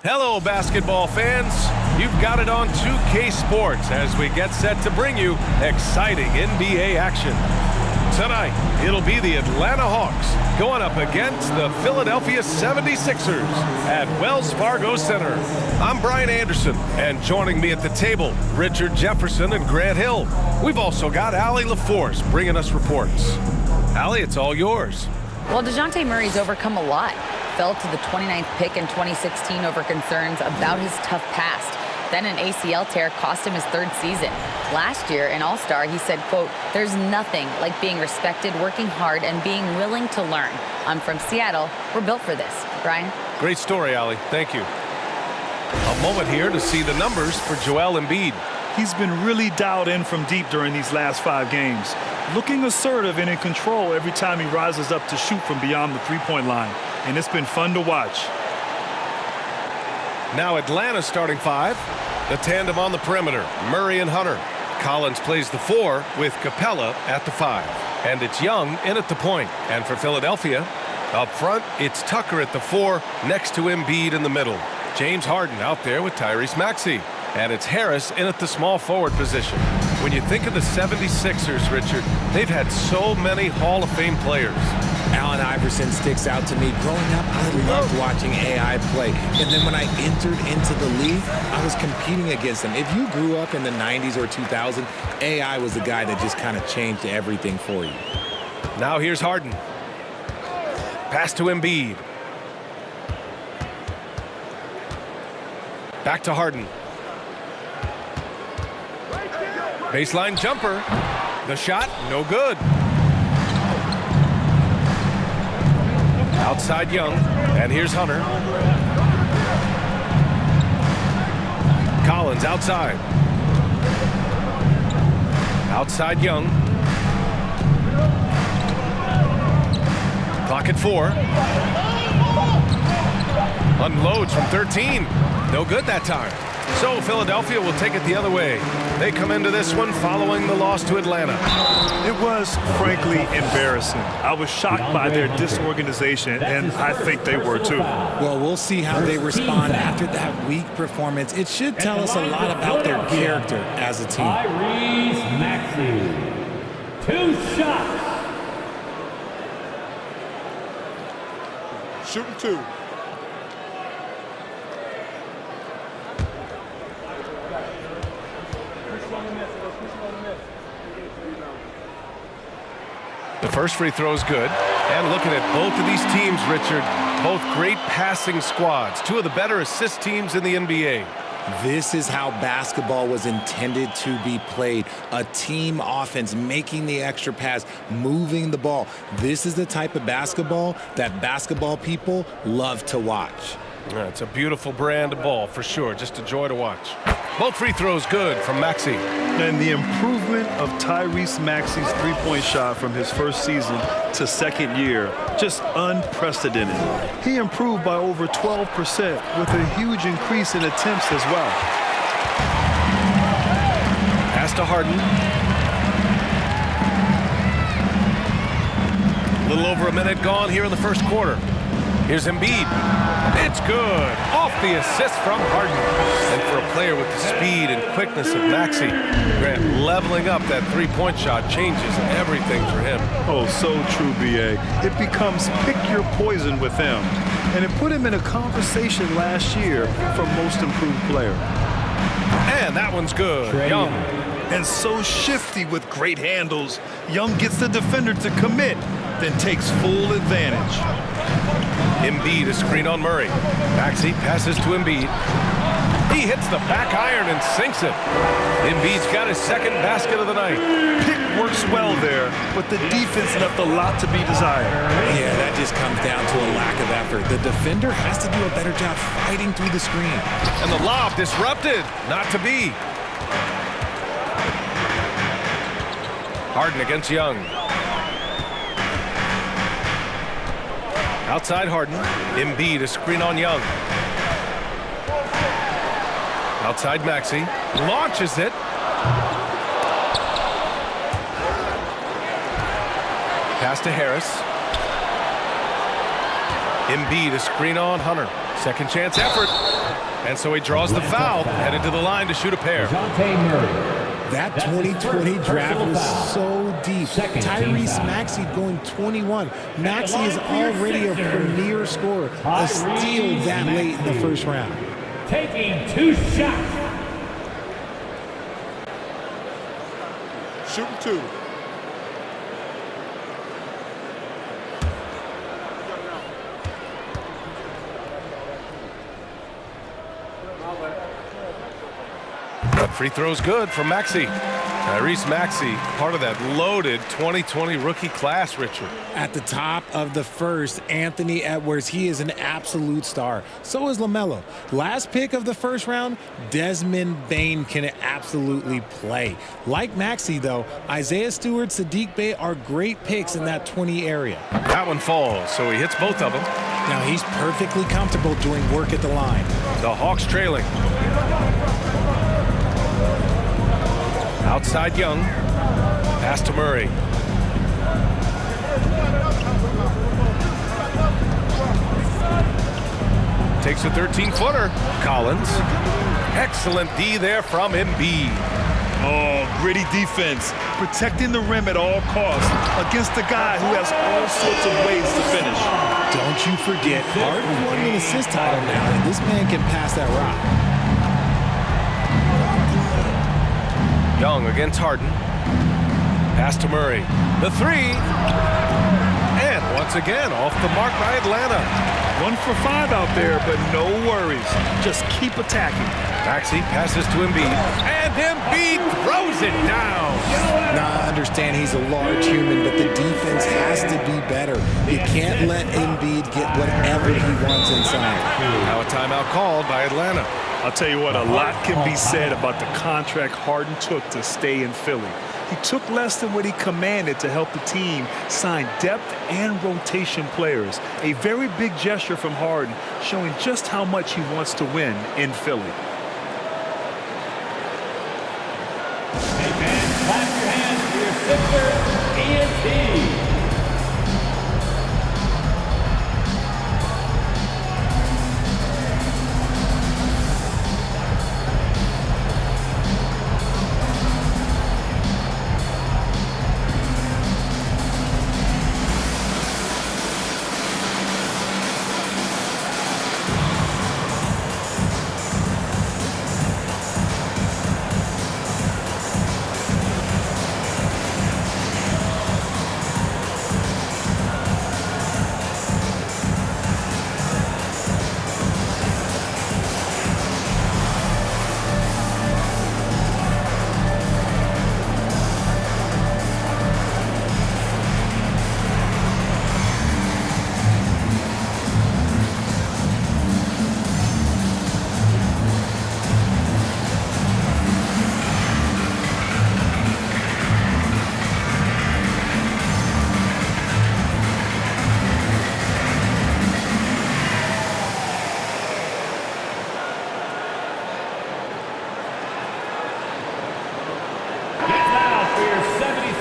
Hello, basketball fans. You've got it on 2K Sports as we get set to bring you exciting NBA action. Tonight, it'll be the Atlanta Hawks going up against the Philadelphia 76ers at Wells Fargo Center. I'm Brian Anderson, and joining me at the table, Richard Jefferson and Grant Hill. We've also got Allie LaForce bringing us reports. Allie, it's all yours. Well, DeJounte Murray's overcome a lot. Fell to the 29th pick in 2016 over concerns about his tough past. Then an ACL tear cost him his third season. Last year, in All-Star, he said, quote, "There's nothing like being respected, working hard, and being willing to learn. I'm from Seattle. We're built for this." Brian? Great story, Allie. Thank you. A moment here to see the numbers for Joel Embiid. He's been really dialed in from deep during these last 5 games. Looking assertive and in control every time he rises up to shoot from beyond the three-point line. And it's been fun to watch. Now Atlanta's starting 5. The tandem on the perimeter, Murray and Hunter. Collins plays the 4 with Capella at the 5. And it's Young in at the point. And for Philadelphia, up front, it's Tucker at the 4 next to Embiid in the middle. James Harden out there with Tyrese Maxey. And it's Harris in at the small forward position. When you think of the 76ers, Richard, they've had so many Hall of Fame players. Allen Iverson sticks out to me. Growing up, I loved watching AI play. And then when I entered into the league, I was competing against him. If you grew up in the 90s or 2000, AI was the guy that just kind of changed everything for you. Now here's Harden. Pass to Embiid. Back to Harden. Baseline jumper. The shot, no good. Outside Young, and here's Hunter. Collins outside. Outside Young. Clock at 4. Unloads from 13. No good that time. So Philadelphia will take it the other way. They come into this one following the loss to Atlanta. It was, frankly, embarrassing. I was shocked by their disorganization, and I think they were too. Well, we'll see how they respond after that weak performance. It should tell us a lot about their character as a team. Tyrese Maxey, 2 shots. Shooting 2. The first free throw is good. And looking at both of these teams, Richard, both great passing squads. 2 of the better assist teams in the NBA. This is how basketball was intended to be played. A team offense, making the extra pass, moving the ball. This is the type of basketball that basketball people love to watch. Yeah, it's a beautiful brand of ball, for sure. Just a joy to watch. Both free throws good from Maxey. And the improvement of Tyrese Maxey's three-point shot from his first season to second year, just unprecedented. He improved by over 12% with a huge increase in attempts as well. Pass to Harden. A little over a minute gone here in the first quarter. Here's Embiid. It's good. Off the assist from Harden. And for a player with the speed and quickness of Maxey, Grant, leveling up that three-point shot changes everything for him. Oh, so true, B.A. It becomes pick your poison with him. And it put him in a conversation last year for most improved player. And that one's good. Young. And so shifty with great handles. Young gets the defender to commit, then takes full advantage. Embiid a screen on Murray. Maxey passes to Embiid. He hits the back iron and sinks it. Embiid's got his second basket of the night. Pick works well there, but the defense left a lot to be desired. Yeah, that just comes down to a lack of effort. The defender has to do a better job fighting through the screen. And the lob disrupted. Not to be. Harden against Young. Outside Harden. Embiid a screen on Young. Outside Maxey. Launches it. Pass to Harris. Embiid a screen on Hunter. Second chance effort. And so he draws the foul, headed to the line to shoot a pair. That 2020 draft was so deep. Tyrese Maxey going 21. Maxey is already a premier scorer. A steal that late in the first round. Taking 2 shots. Shooting 2. Free throw's good for Maxey. Tyrese Maxey, part of that loaded 2020 rookie class, Richard. At the top of the first, Anthony Edwards, he is an absolute star. So is LaMelo. Last pick of the first round, Desmond Bane can absolutely play. Like Maxey, though, Isaiah Stewart, Sadiq Bey are great picks in that 20 area. That one falls, so he hits both of them. Now he's perfectly comfortable doing work at the line. The Hawks trailing. Outside Young. Pass to Murray. Takes a 13-footer. Collins. Excellent D there from Embiid. Oh, gritty defense. Protecting the rim at all costs against a guy who has all sorts of ways to finish. Don't you forget, Harden won an assist title now, and this man can pass that rock. Young against Harden. Pass to Murray. The three. And once again, off the mark by Atlanta. 1 for 5 out there, but no worries. Just keep attacking. Maxey passes to Embiid. And Embiid throws it down. Now, I understand he's a large human, but the defense has to be better. You can't let Embiid get whatever he wants inside. Now a timeout called by Atlanta. I'll tell you what, a lot can be said about the contract Harden took to stay in Philly. He took less than what he commanded to help the team sign depth and rotation players. A very big gesture from Harden, showing just how much he wants to win in Philly. Hey fans, clap your hands for your Sixers, ENT.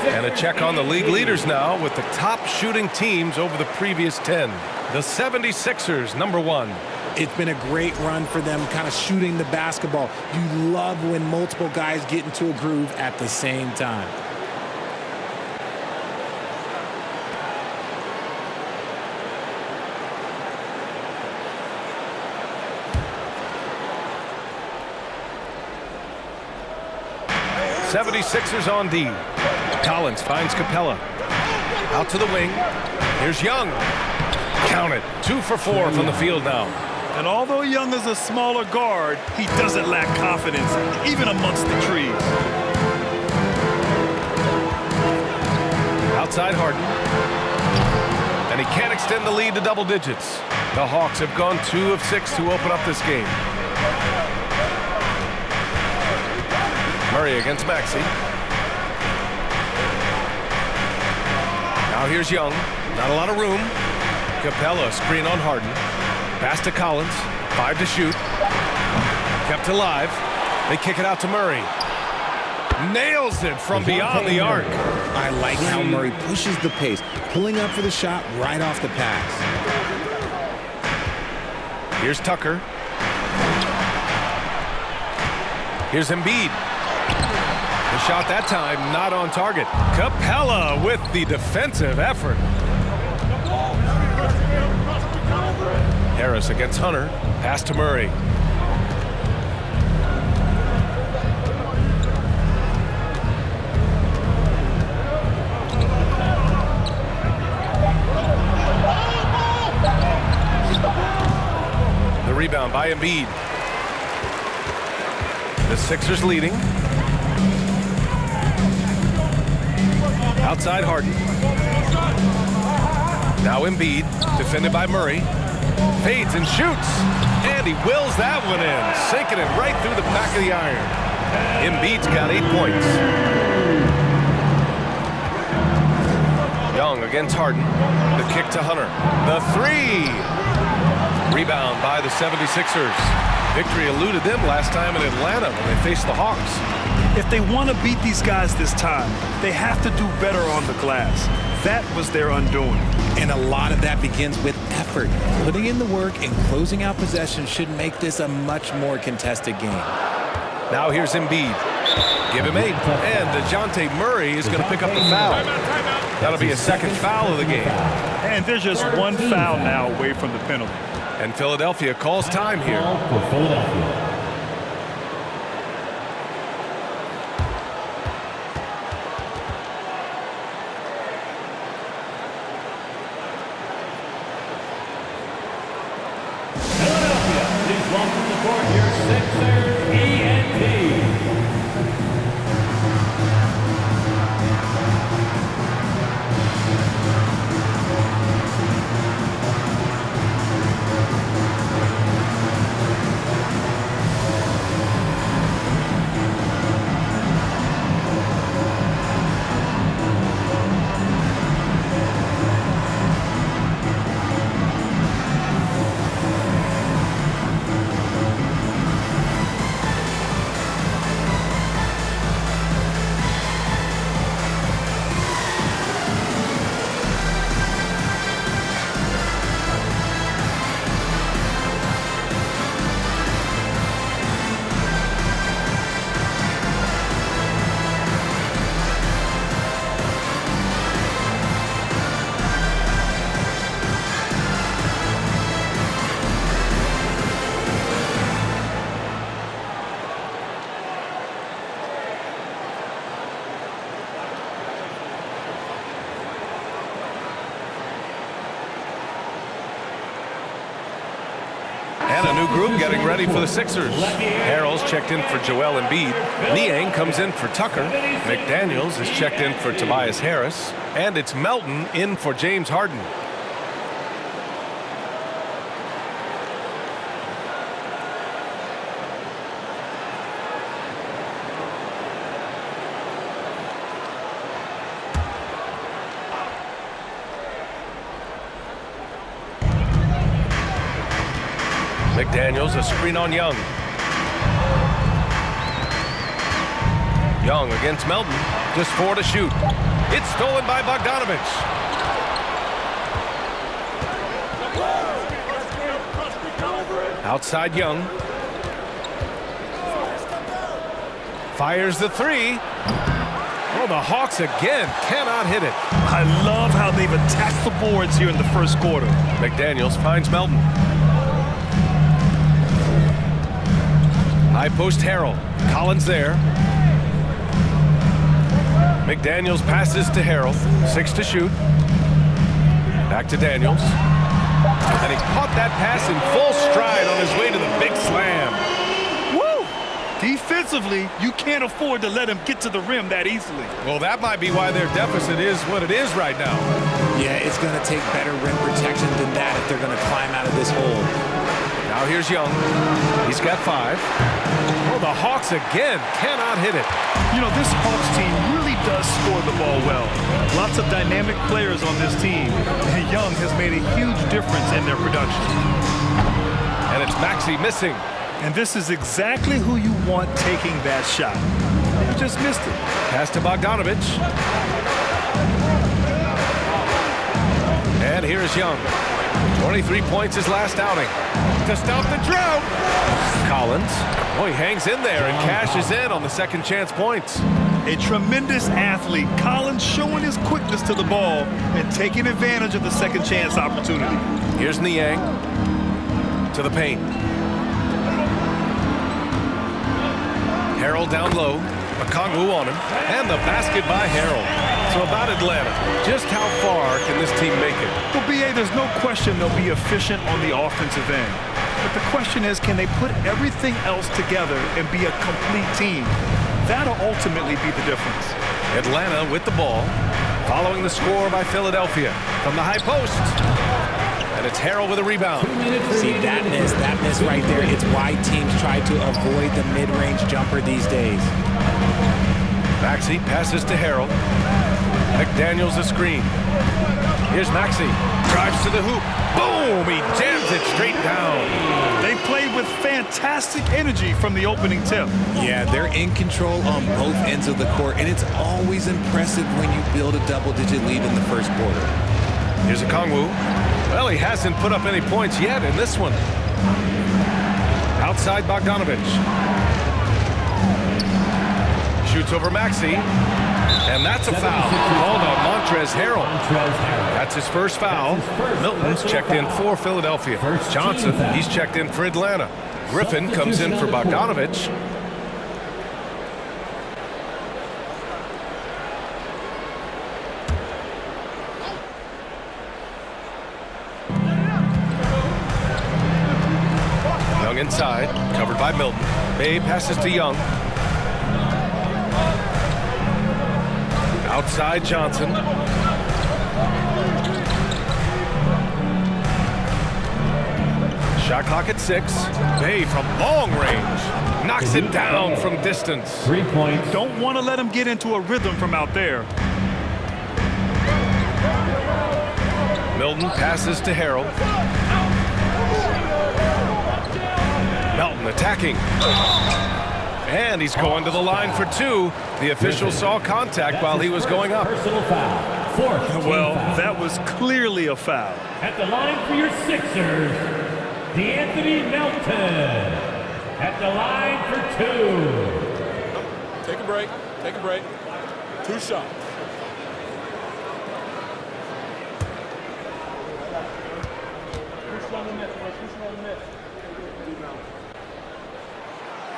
And a check on the league leaders now with the top shooting teams over the previous 10. The 76ers, number 1. It's been a great run for them, kind of shooting the basketball. You love when multiple guys get into a groove at the same time. '76ers on D. Collins finds Capella. Out to the wing. Here's Young. Count it. 2 for 4 from the field now. And although Young is a smaller guard, he doesn't lack confidence, even amongst the trees. Outside Harden. And he can't extend the lead to double digits. The Hawks have gone 2 of 6 to open up this game. Murray against Maxey. Now here's Young. Not a lot of room. Capella screen on Harden. Pass to Collins. 5 to shoot. Kept alive. They kick it out to Murray. Nails it from beyond the arc. I like how Murray pushes the pace, pulling up for the shot right off the pass. Here's Tucker. Here's Embiid. The shot that time not on target. Capella with the defensive effort. Harris against Hunter. Pass to Murray. The rebound by Embiid. The Sixers leading. Outside Harden. Now Embiid, defended by Murray. Fades and shoots. And he wills that one in, sinking it right through the back of the iron. Embiid's got 8 points. Young against Harden. The kick to Hunter. The three. Rebound by the 76ers. Victory eluded them last time in Atlanta when they faced the Hawks. If they want to beat these guys this time, they have to do better on the glass. That was their undoing. And a lot of that begins with effort. Putting in the work and closing out possessions should make this a much more contested game. Now here's Embiid. Give him 8. And DeJounte Murray is going to pick up the foul. That'll be a second foul of the game. And there's just one foul now away from the penalty. And Philadelphia calls time here. For Philadelphia. Please welcome to the court your Sixers ENT. And a new group getting ready for the Sixers. Harrell's checked in for Joel Embiid. Niang comes in for Tucker. McDaniels is checked in for Tobias Harris. And it's Melton in for James Harden. McDaniels, a screen on Young. Young against Melton. Just 4 to shoot. It's stolen by Bogdanovich. Outside Young. Fires the 3. Oh, the Hawks again cannot hit it. I love how they've attacked the boards here in the first quarter. McDaniels finds Melton. High post Harrell. Collins there. McDaniels passes to Harrell. 6 to shoot. Back to Daniels. And he caught that pass in full stride on his way to the big slam. Woo! Defensively, you can't afford to let him get to the rim that easily. Well, that might be why their deficit is what it is right now. Yeah, it's going to take better rim protection than that if they're going to climb out of this hole. Now here's Young. He's got 5. Oh, the Hawks again cannot hit it. You know, this Hawks team really does score the ball well. Lots of dynamic players on this team. And Young has made a huge difference in their production. And it's Maxey missing. And this is exactly who you want taking that shot. He just missed it. Pass to Bogdanovich. And here is Young. 23 points his last outing. To stop the drought. Collins. Oh, he hangs in there and cashes in on the second chance points. A tremendous athlete. Collins showing his quickness to the ball and taking advantage of the second chance opportunity. Here's Niang. To the paint. Harrell down low. Okongwu on him. And the basket by Harrell. So about Atlanta, just how far can this team make it? Well, B.A., there's no question they'll be efficient on the offensive end. But the question is, can they put everything else together and be a complete team? That'll ultimately be the difference. Atlanta with the ball, following the score by Philadelphia from the high post. And it's Harrell with a rebound. See, that miss right there, it's why teams try to avoid the mid-range jumper these days. Maxey passes to Harrell. McDaniels a screen. Here's Maxey. Drives to the hoop. Boom! He jams it straight down. They played with fantastic energy from the opening tip. Yeah, they're in control on both ends of the court, and it's always impressive when you build a double-digit lead in the first quarter. Here's Okongwu. Well, he hasn't put up any points yet in this one. Outside Bogdanovich. Shoots over Maxey. And that's a foul called on Montrezl Harrell. That's his first foul. Milton's checked in for Philadelphia. Johnson, he's checked in for Atlanta. Griffin comes in for Bogdanovich. Young inside, covered by Milton. Bay passes to Young. Outside Johnson. Shot clock at 6. Bay from long range. Knocks it down from distance. 3 points. Don't want to let him get into a rhythm from out there. Milton passes to Harrell. Melton attacking. And he's going to the line for 2. The official saw contact while he was going up. Personal foul. Fourth. Well, that was clearly a foul. At the line for your Sixers, DeAnthony Melton. At the line for 2. Take a break. Take a break. 2 shots.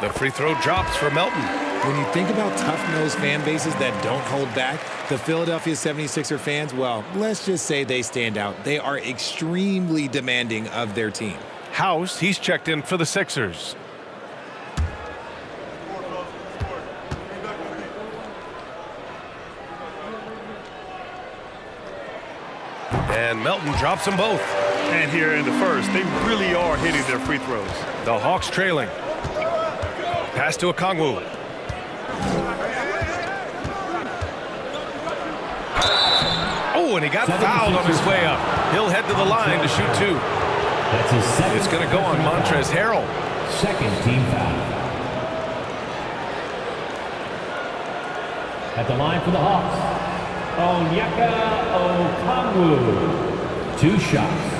The free throw drops for Melton. When you think about tough-nosed fan bases that don't hold back, the Philadelphia 76er fans, well, let's just say they stand out. They are extremely demanding of their team. House, he's checked in for the Sixers. And Melton drops them both. And here in the first, they really are hitting their free throws. The Hawks trailing. Pass to Okongwu. Oh, and he got fouled on his way up. He'll head to the line to shoot 2. That's his second. It's going to go on Montrezl Harrell. Second team foul. At the line for the Hawks, Onyeka Okongwu. 2 shots.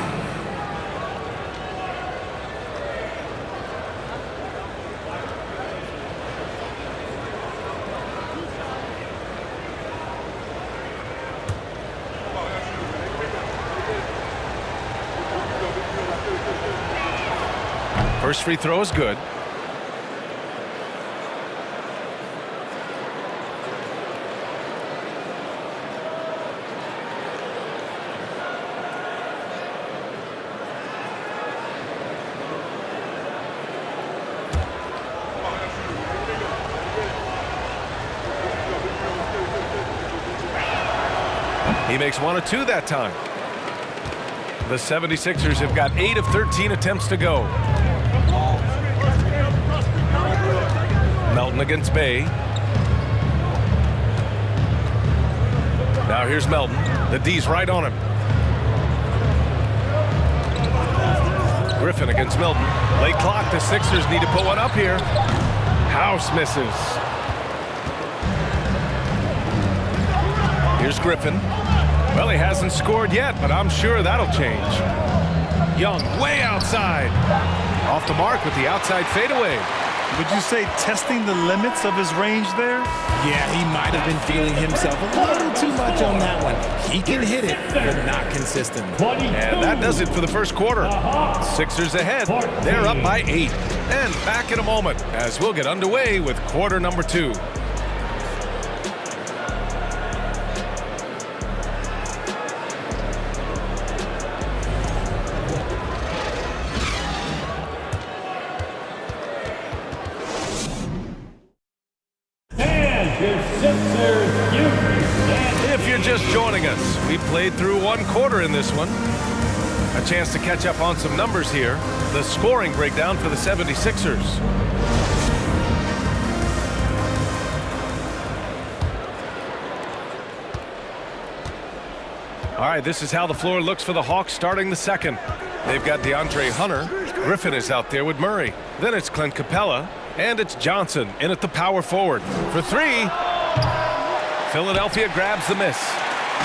First free throw is good. He makes 1 of 2 that time. The 76ers have got 8 of 13 attempts to go. Melton against Bay. Now here's Melton. The D's right on him. Griffin against Melton. Late clock. The Sixers need to put one up here. House misses. Here's Griffin. Well, he hasn't scored yet, but I'm sure that'll change. Young way outside. Off the mark with the outside fadeaway. Would you say testing the limits of his range there? Yeah, he might have been feeling himself a little too much on that one. He can hit it, but not consistently. And that does it for the first quarter. Sixers ahead. They're up by 8. And back in a moment as we'll get underway with quarter number 2. If you're just joining us, we played through one quarter in this one. A chance to catch up on some numbers here. The scoring breakdown for the 76ers. All right, this is how the floor looks for the Hawks starting the second. They've got DeAndre Hunter. Griffin is out there with Murray. Then it's Clint Capella. And it's Johnson in at the power forward. For 3. Philadelphia grabs the miss.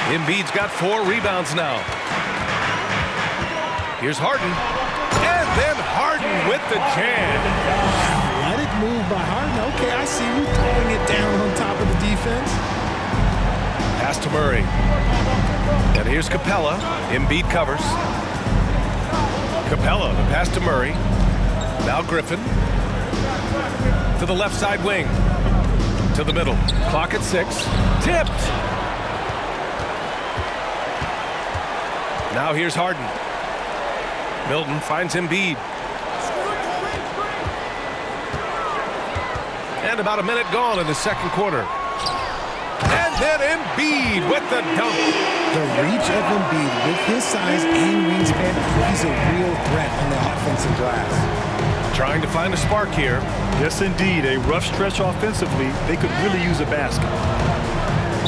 Embiid's got 4 rebounds now. Here's Harden. And then Harden with the jam. Let it move by Harden. Okay, I see you throwing it down on top of the defense. Pass to Murray. And here's Capella. Embiid covers. Capella, the pass to Murray. Now Griffin. To the left side wing. To the middle. Clock at 6. Tipped. Now here's Harden. Milton finds Embiid. And about a minute gone in the second quarter. And then Embiid with the dunk. The reach of Embiid with his size and wingspan, he's a real threat on the offensive glass. Trying to find a spark here. Yes, indeed. A rough stretch offensively. They could really use a basket.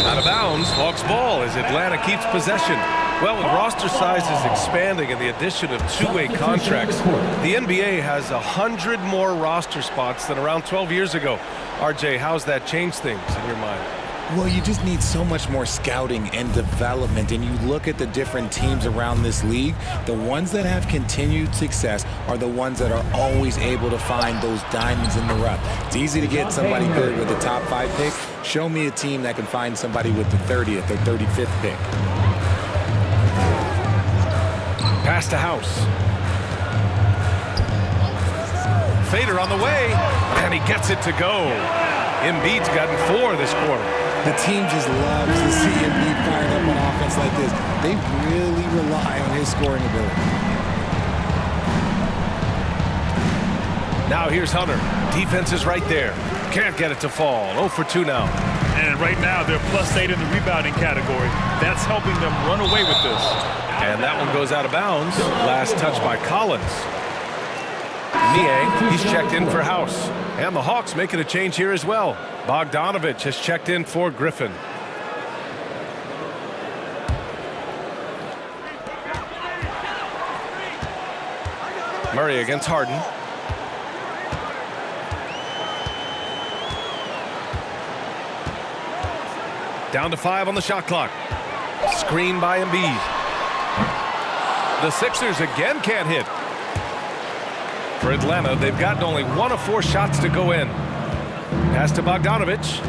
Out of bounds, Hawks ball as Atlanta keeps possession. Well, with roster sizes expanding and the addition of two-way contracts, the NBA has 100 more roster spots than around 12 years ago. RJ, how's that changed things in your mind? Well, you just need so much more scouting and development, and you look at the different teams around this league, the ones that have continued success are the ones that are always able to find those diamonds in the rough. It's easy to get somebody good with the top 5 pick. Show me a team that can find somebody with the 30th or 35th pick. Pass to House. Fader on the way, and he gets it to go. Embiid's gotten 4 this quarter. The team just loves to see Embiid fired up on offense like this. They really rely on his scoring ability. Now here's Hunter. Defense is right there. Can't get it to fall. 0 for 2 now. And right now, they're +8 in the rebounding category. That's helping them run away with this. And that one goes out of bounds. Last touch by Collins. Nie, he's checked in for House. And the Hawks making a change here as well. Bogdanovich has checked in for Griffin. Murray against Harden. Down to 5 on the shot clock. Screen by Embiid. The Sixers again can't hit. For Atlanta, they've gotten only 1 of 4 shots to go in. Pass to Bogdanovich.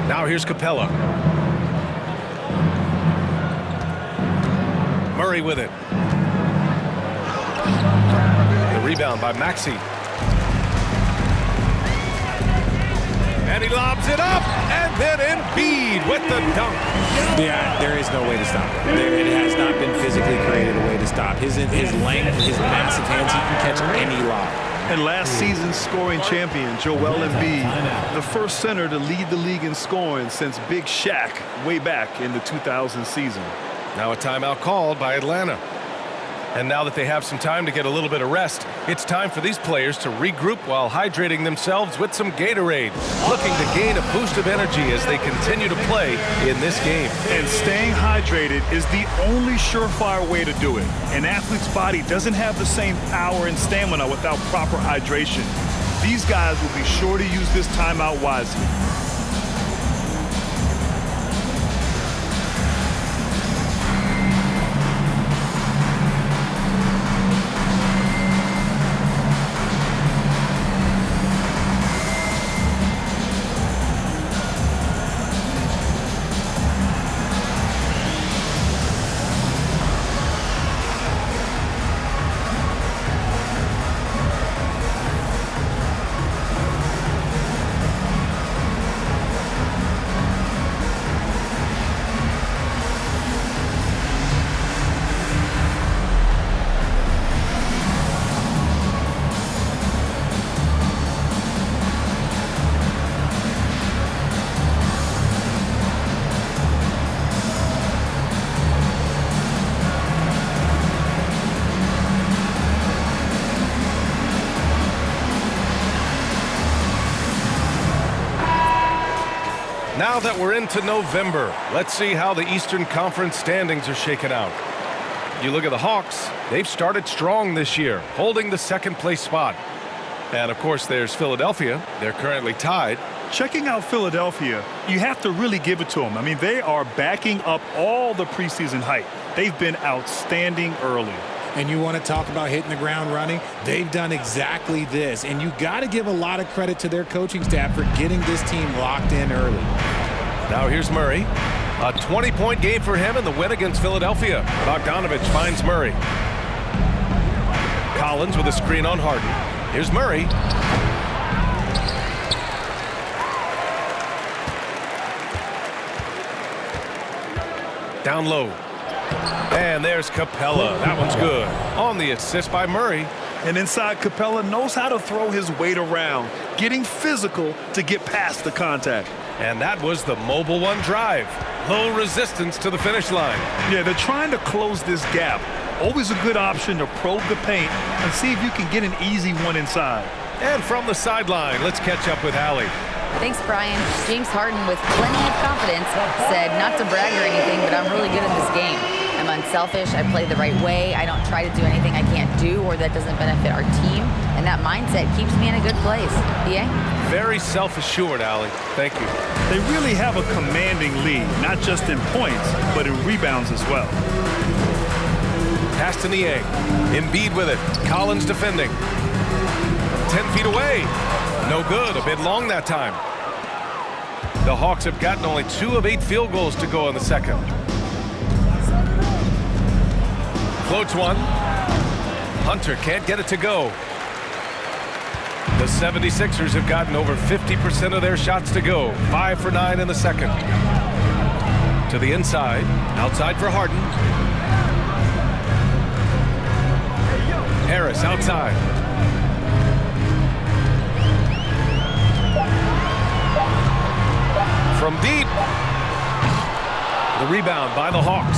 Now here's Capella. Murray with it. The rebound by Maxey. And he lobs it up, and then Embiid with the dunk. Yeah, there is no way to stop it. It has not been physically created a way to stop. His length, his massive hands, he can catch any lob. And last season's scoring champion, Joel Embiid, the first center to lead the league in scoring since Big Shaq way back in the 2000 season. Now a timeout called by Atlanta. And now that they have some time to get a little bit of rest, it's time for these players to regroup while hydrating themselves with some Gatorade, looking to gain a boost of energy as they continue to play in this game. And staying hydrated is the only surefire way to do it. An athlete's body doesn't have the same power and stamina without proper hydration. These guys will be sure to use this timeout wisely. Now that we're into November, let's see how the Eastern Conference standings are shaken out. You look at the Hawks, they've started strong this year, holding the second-place spot. And, of course, there's Philadelphia. They're currently tied. Checking out Philadelphia, you have to really give it to them. I mean, they are backing up all the preseason hype. They've been outstanding early. And you want to talk about hitting the ground running? They've done exactly this. And you got to give a lot of credit to their coaching staff for getting this team locked in early. Now here's Murray. A 20-point game for him in the win against Philadelphia. Bogdanovich finds Murray. Collins with a screen on Harden. Here's Murray. Down low. And there's Capella. That one's good. On the assist by Murray. And inside, Capella knows how to throw his weight around, getting physical to get past the contact. And that was the mobile one drive. Low resistance to the finish line. Yeah, they're trying to close this gap. Always a good option to probe the paint and see if you can get an easy one inside. And from the sideline, let's catch up with Allie. Thanks, Brian. James Harden, with plenty of confidence, said not to brag or anything, but I'm really good at this game. I'm unselfish. I play the right way. I don't try to do anything I can't do or that doesn't benefit our team. And that mindset keeps me in a good place. BA? Very self-assured, Allie. Thank you. They really have a commanding lead, not just in points, but in rebounds as well. Pass to Niang. Embiid with it. Collins defending. 10 feet away. No good. A bit long that time. The Hawks have gotten only 2 of 8 field goals to go in the second. Floats one. Hunter can't get it to go. The 76ers have gotten over 50% of their shots to go. 5 for 9 in the second. To the inside. Outside for Harden. Harris outside. From deep. The rebound by the Hawks.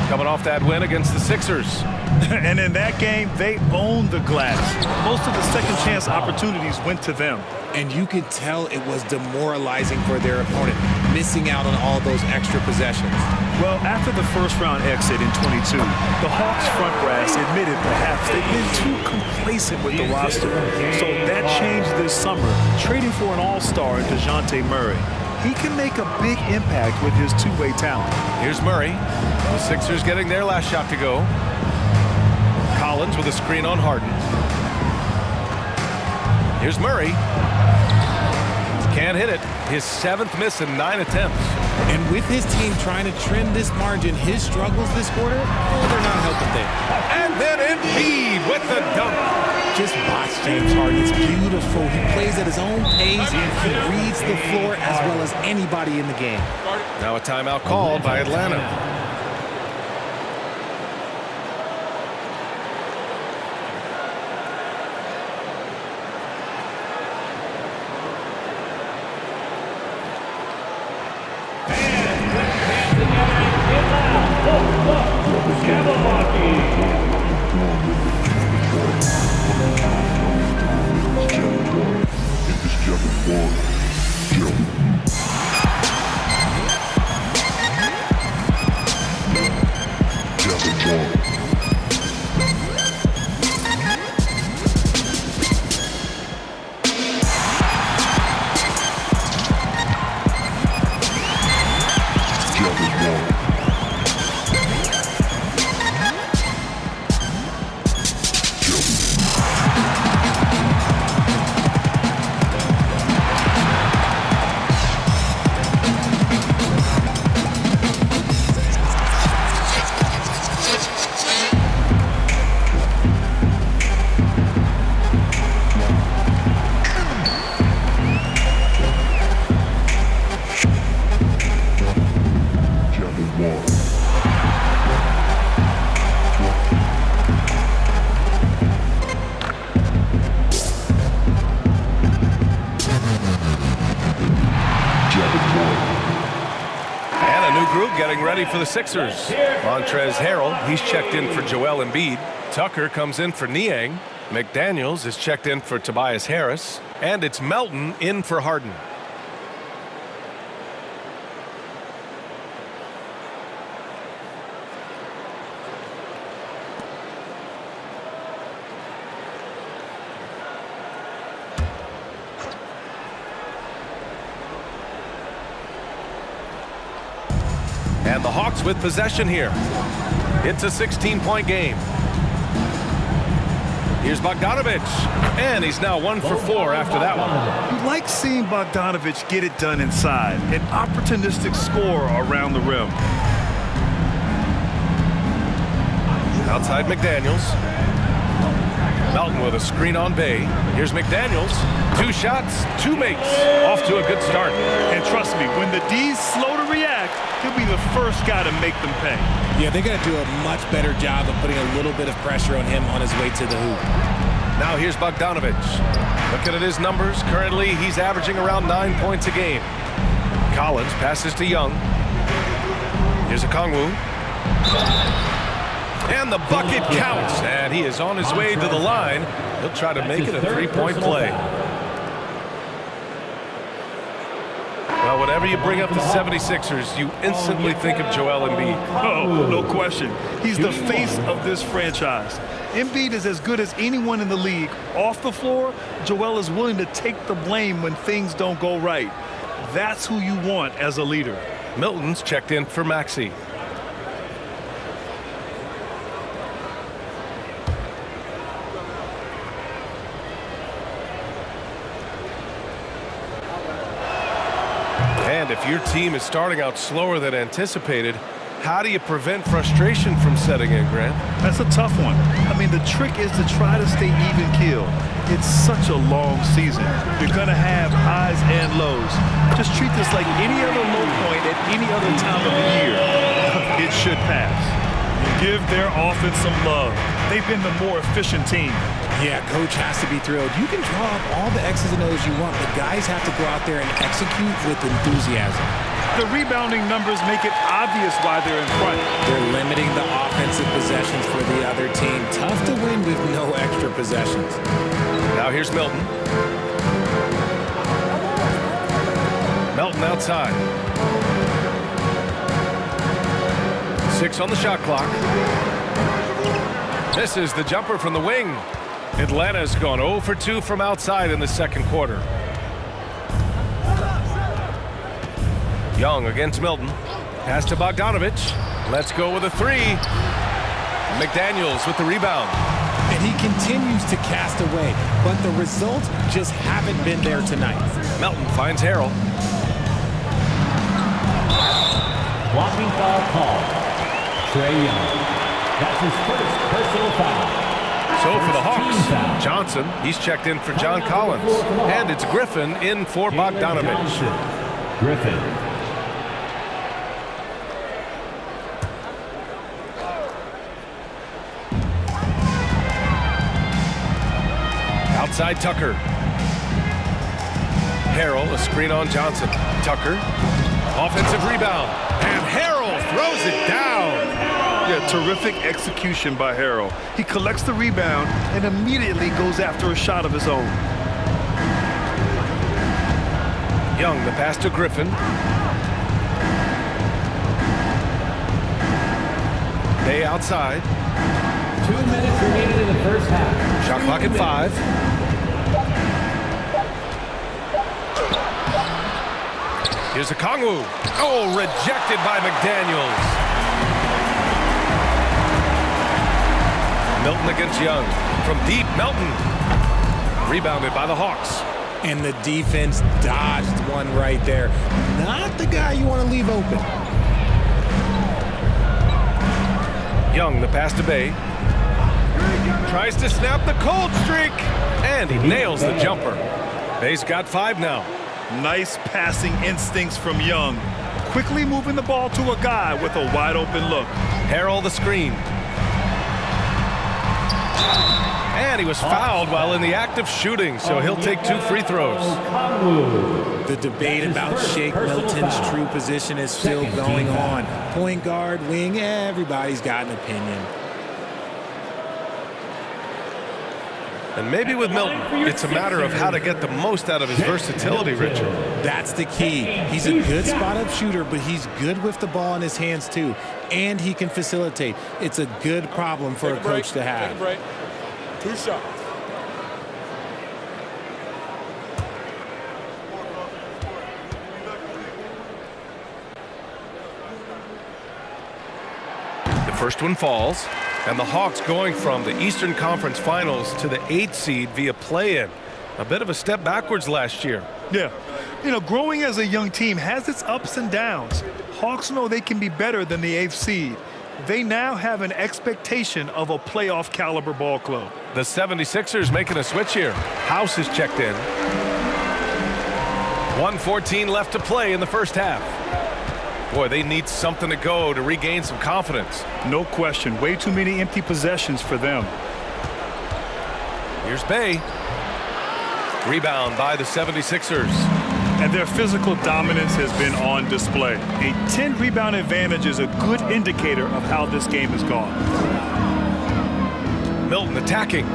Coming off that win against the Sixers. And in that game, they owned the glass. Most of the second chance opportunities went to them. And you could tell it was demoralizing for their opponent, missing out on all those extra possessions. Well, after the first round exit in 22, the Hawks front brass admitted perhaps they've been too complacent with the roster. So that changed this summer, trading for an all-star in DeJounte Murray. He can make a big impact with his two-way talent. Here's Murray. The Sixers getting their last shot to go. Collins with a screen on Harden. Here's Murray. Can't hit it. His 7th miss in 9 attempts. And with his team trying to trim this margin, his struggles this quarter, they're not helping things. And then Embiid with the dunk. Just watch James Harden. It's beautiful. He plays at his own pace. He reads the floor as well as anybody in the game. Now a timeout called by Atlanta. Getting ready for the Sixers. Montrezl Harrell, he's checked in for Joel Embiid. Tucker comes in for Niang. McDaniels is checked in for Tobias Harris. And it's Melton in for Harden. And the Hawks with possession here. It's a 16-point game. Here's Bogdanovich, and he's now 1 for 4 after that one. You like seeing Bogdanovich get it done inside, an opportunistic scorer around the rim. Outside McDaniels. Melton with a screen on Bay. Here's McDaniels. 2 shots, 2 makes. Off to a good start. And trust me, when the D's slow to react, he'll be the first guy to make them pay. Yeah, they got to do a much better job of putting a little bit of pressure on him on his way to the hoop. Now here's Bogdanovich. Looking at his numbers, currently he's averaging around 9 points a game. Collins passes to Young. Here's Okongwu. And the bucket counts, and he is on his way to the line. He'll try to make it a 3-point play. Well, whenever you bring up the 76ers, you instantly think of Joel Embiid. Oh, no question. He's the face of this franchise. Embiid is as good as anyone in the league. Off the floor, Joel is willing to take the blame when things don't go right. That's who you want as a leader. Milton's checked in for Maxey. And if your team is starting out slower than anticipated, how do you prevent frustration from setting in, Grant? That's a tough one. I mean, the trick is to try to stay even keel. It's such a long season. You're going to have highs and lows. Just treat this like any other low point at any other time of the year. It should pass. Give their offense some love. They've been the more efficient team. Yeah, coach has to be thrilled. You can draw up all the X's and O's you want, but guys have to go out there and execute with enthusiasm. The rebounding numbers make it obvious why they're in front. They're limiting the offensive possessions for the other team. Tough to win with no extra possessions. Now here's Milton. Melton outside. 6 on the shot clock. Misses the jumper from the wing. Atlanta's gone 0 for 2 from outside in the second quarter. Young against Milton. Pass to Bogdanovich. Let's go with a 3. McDaniels with the rebound. And he continues to cast away, but the results just haven't been there tonight. Melton finds Harrell. Blocking foul call. Trae Young. That's his first personal foul. So for the Hawks, Johnson, he's checked in for John Collins. And it's Griffin in for Bogdanovich. Griffin. Outside Tucker. Harrell, a screen on Johnson. Tucker, offensive rebound. And Harrell throws it down. Yeah, terrific execution by Harrell. He collects the rebound and immediately goes after a shot of his own. Young, the pass to Griffin. Bay outside. 2 minutes remaining in the first half. Shot clock at 5. Here's Okongwu. Oh, rejected by McDaniels. Milton against Young. From deep, Melton. Rebounded by the Hawks. And the defense dodged one right there. Not the guy you want to leave open. Young, the pass to Bay. Tries to snap the cold streak. And he nails the jumper. Bay's got 5 now. Nice passing instincts from Young. Quickly moving the ball to a guy with a wide open look. Harrell the screen. And he was fouled while in the act of shooting, so he'll take 2 free throws. The debate about Shake Milton's true position is still going on. Point guard, wing, everybody's got an opinion. And maybe with Milton, it's a matter of how to get the most out of his versatility, Richard. That's the key. He's a good spot-up shooter, but he's good with the ball in his hands, too. And he can facilitate. It's a good problem for a coach to have. Take a break. 2 shots. first one falls, and the Hawks going from the Eastern Conference Finals to the 8th seed via play-in. A bit of a step backwards last year. Yeah. You know, growing as a young team has its ups and downs. Hawks know they can be better than the 8th seed. They now have an expectation of a playoff caliber ball club. The 76ers making a switch here. House is checked in. 1:14 left to play in the first half. Boy, they need something to go to regain some confidence. No question. Way too many empty possessions for them. Here's Bay. Rebound by the 76ers. And their physical dominance has been on display. A 10-rebound advantage is a good indicator of how this game has gone. Milton attacking.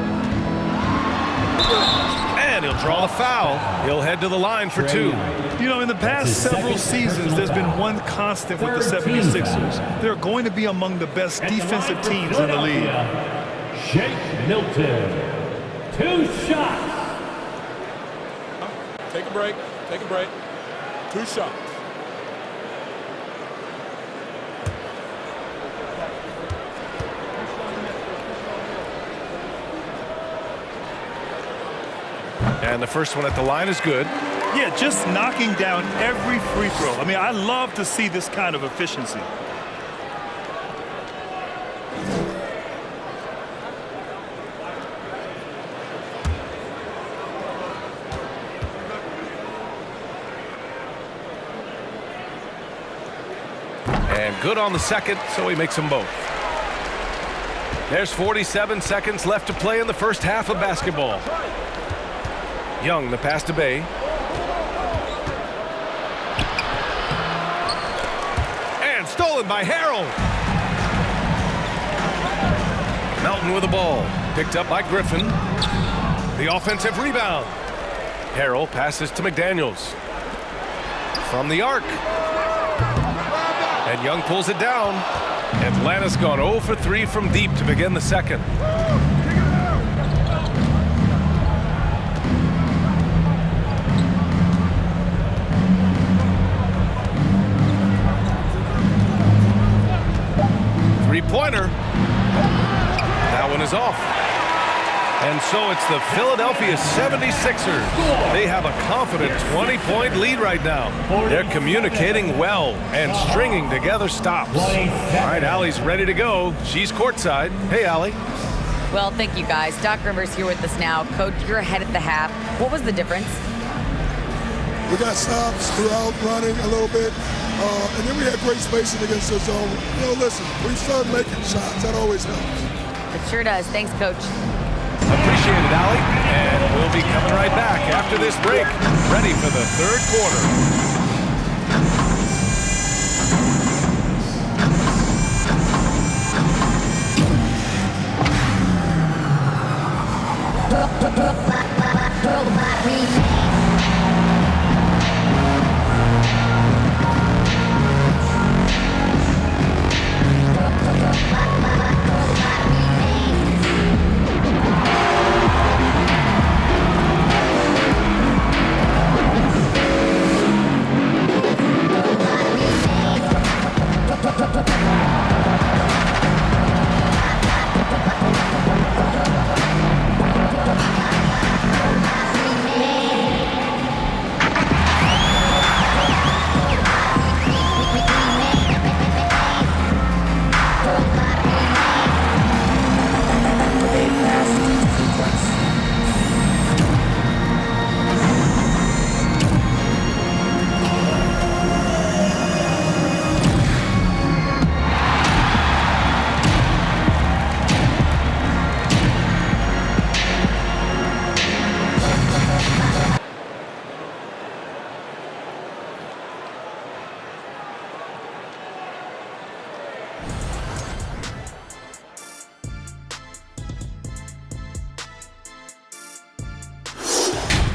And he'll draw the foul. He'll head to the line for two. You know, in the past several seasons, there's been one constant with the 76ers. They're going to be among the best defensive teams in the league. Shake Milton. 2 shots. Take a break. Take a break. 2 shots. And the first one at the line is good. Yeah, just knocking down every free throw. I mean, I love to see this kind of efficiency. And good on the second, so he makes them both. There's 47 seconds left to play in the first half of basketball. Young, the pass to Bay. And stolen by Harrell. Melton with the ball. Picked up by Griffin. The offensive rebound. Harrell passes to McDaniels. From the arc. And Young pulls it down. Atlanta's gone 0 for 3 from deep to begin the second. Three-pointer. That one is off. And so it's the Philadelphia 76ers. They have a confident 20-point lead right now. They're communicating well and stringing together stops. All right, Allie's ready to go. She's courtside. Hey, Allie. Well, thank you, guys. Doc Rivers here with us now. Coach, you're ahead at the half. What was the difference? We got stops throughout, running a little bit, and then we had great spacing against the zone. You know, listen, we started making shots. That always helps. It sure does. Thanks, Coach. Appreciate it, Allie. And we'll be coming right back after this break, ready for the third quarter.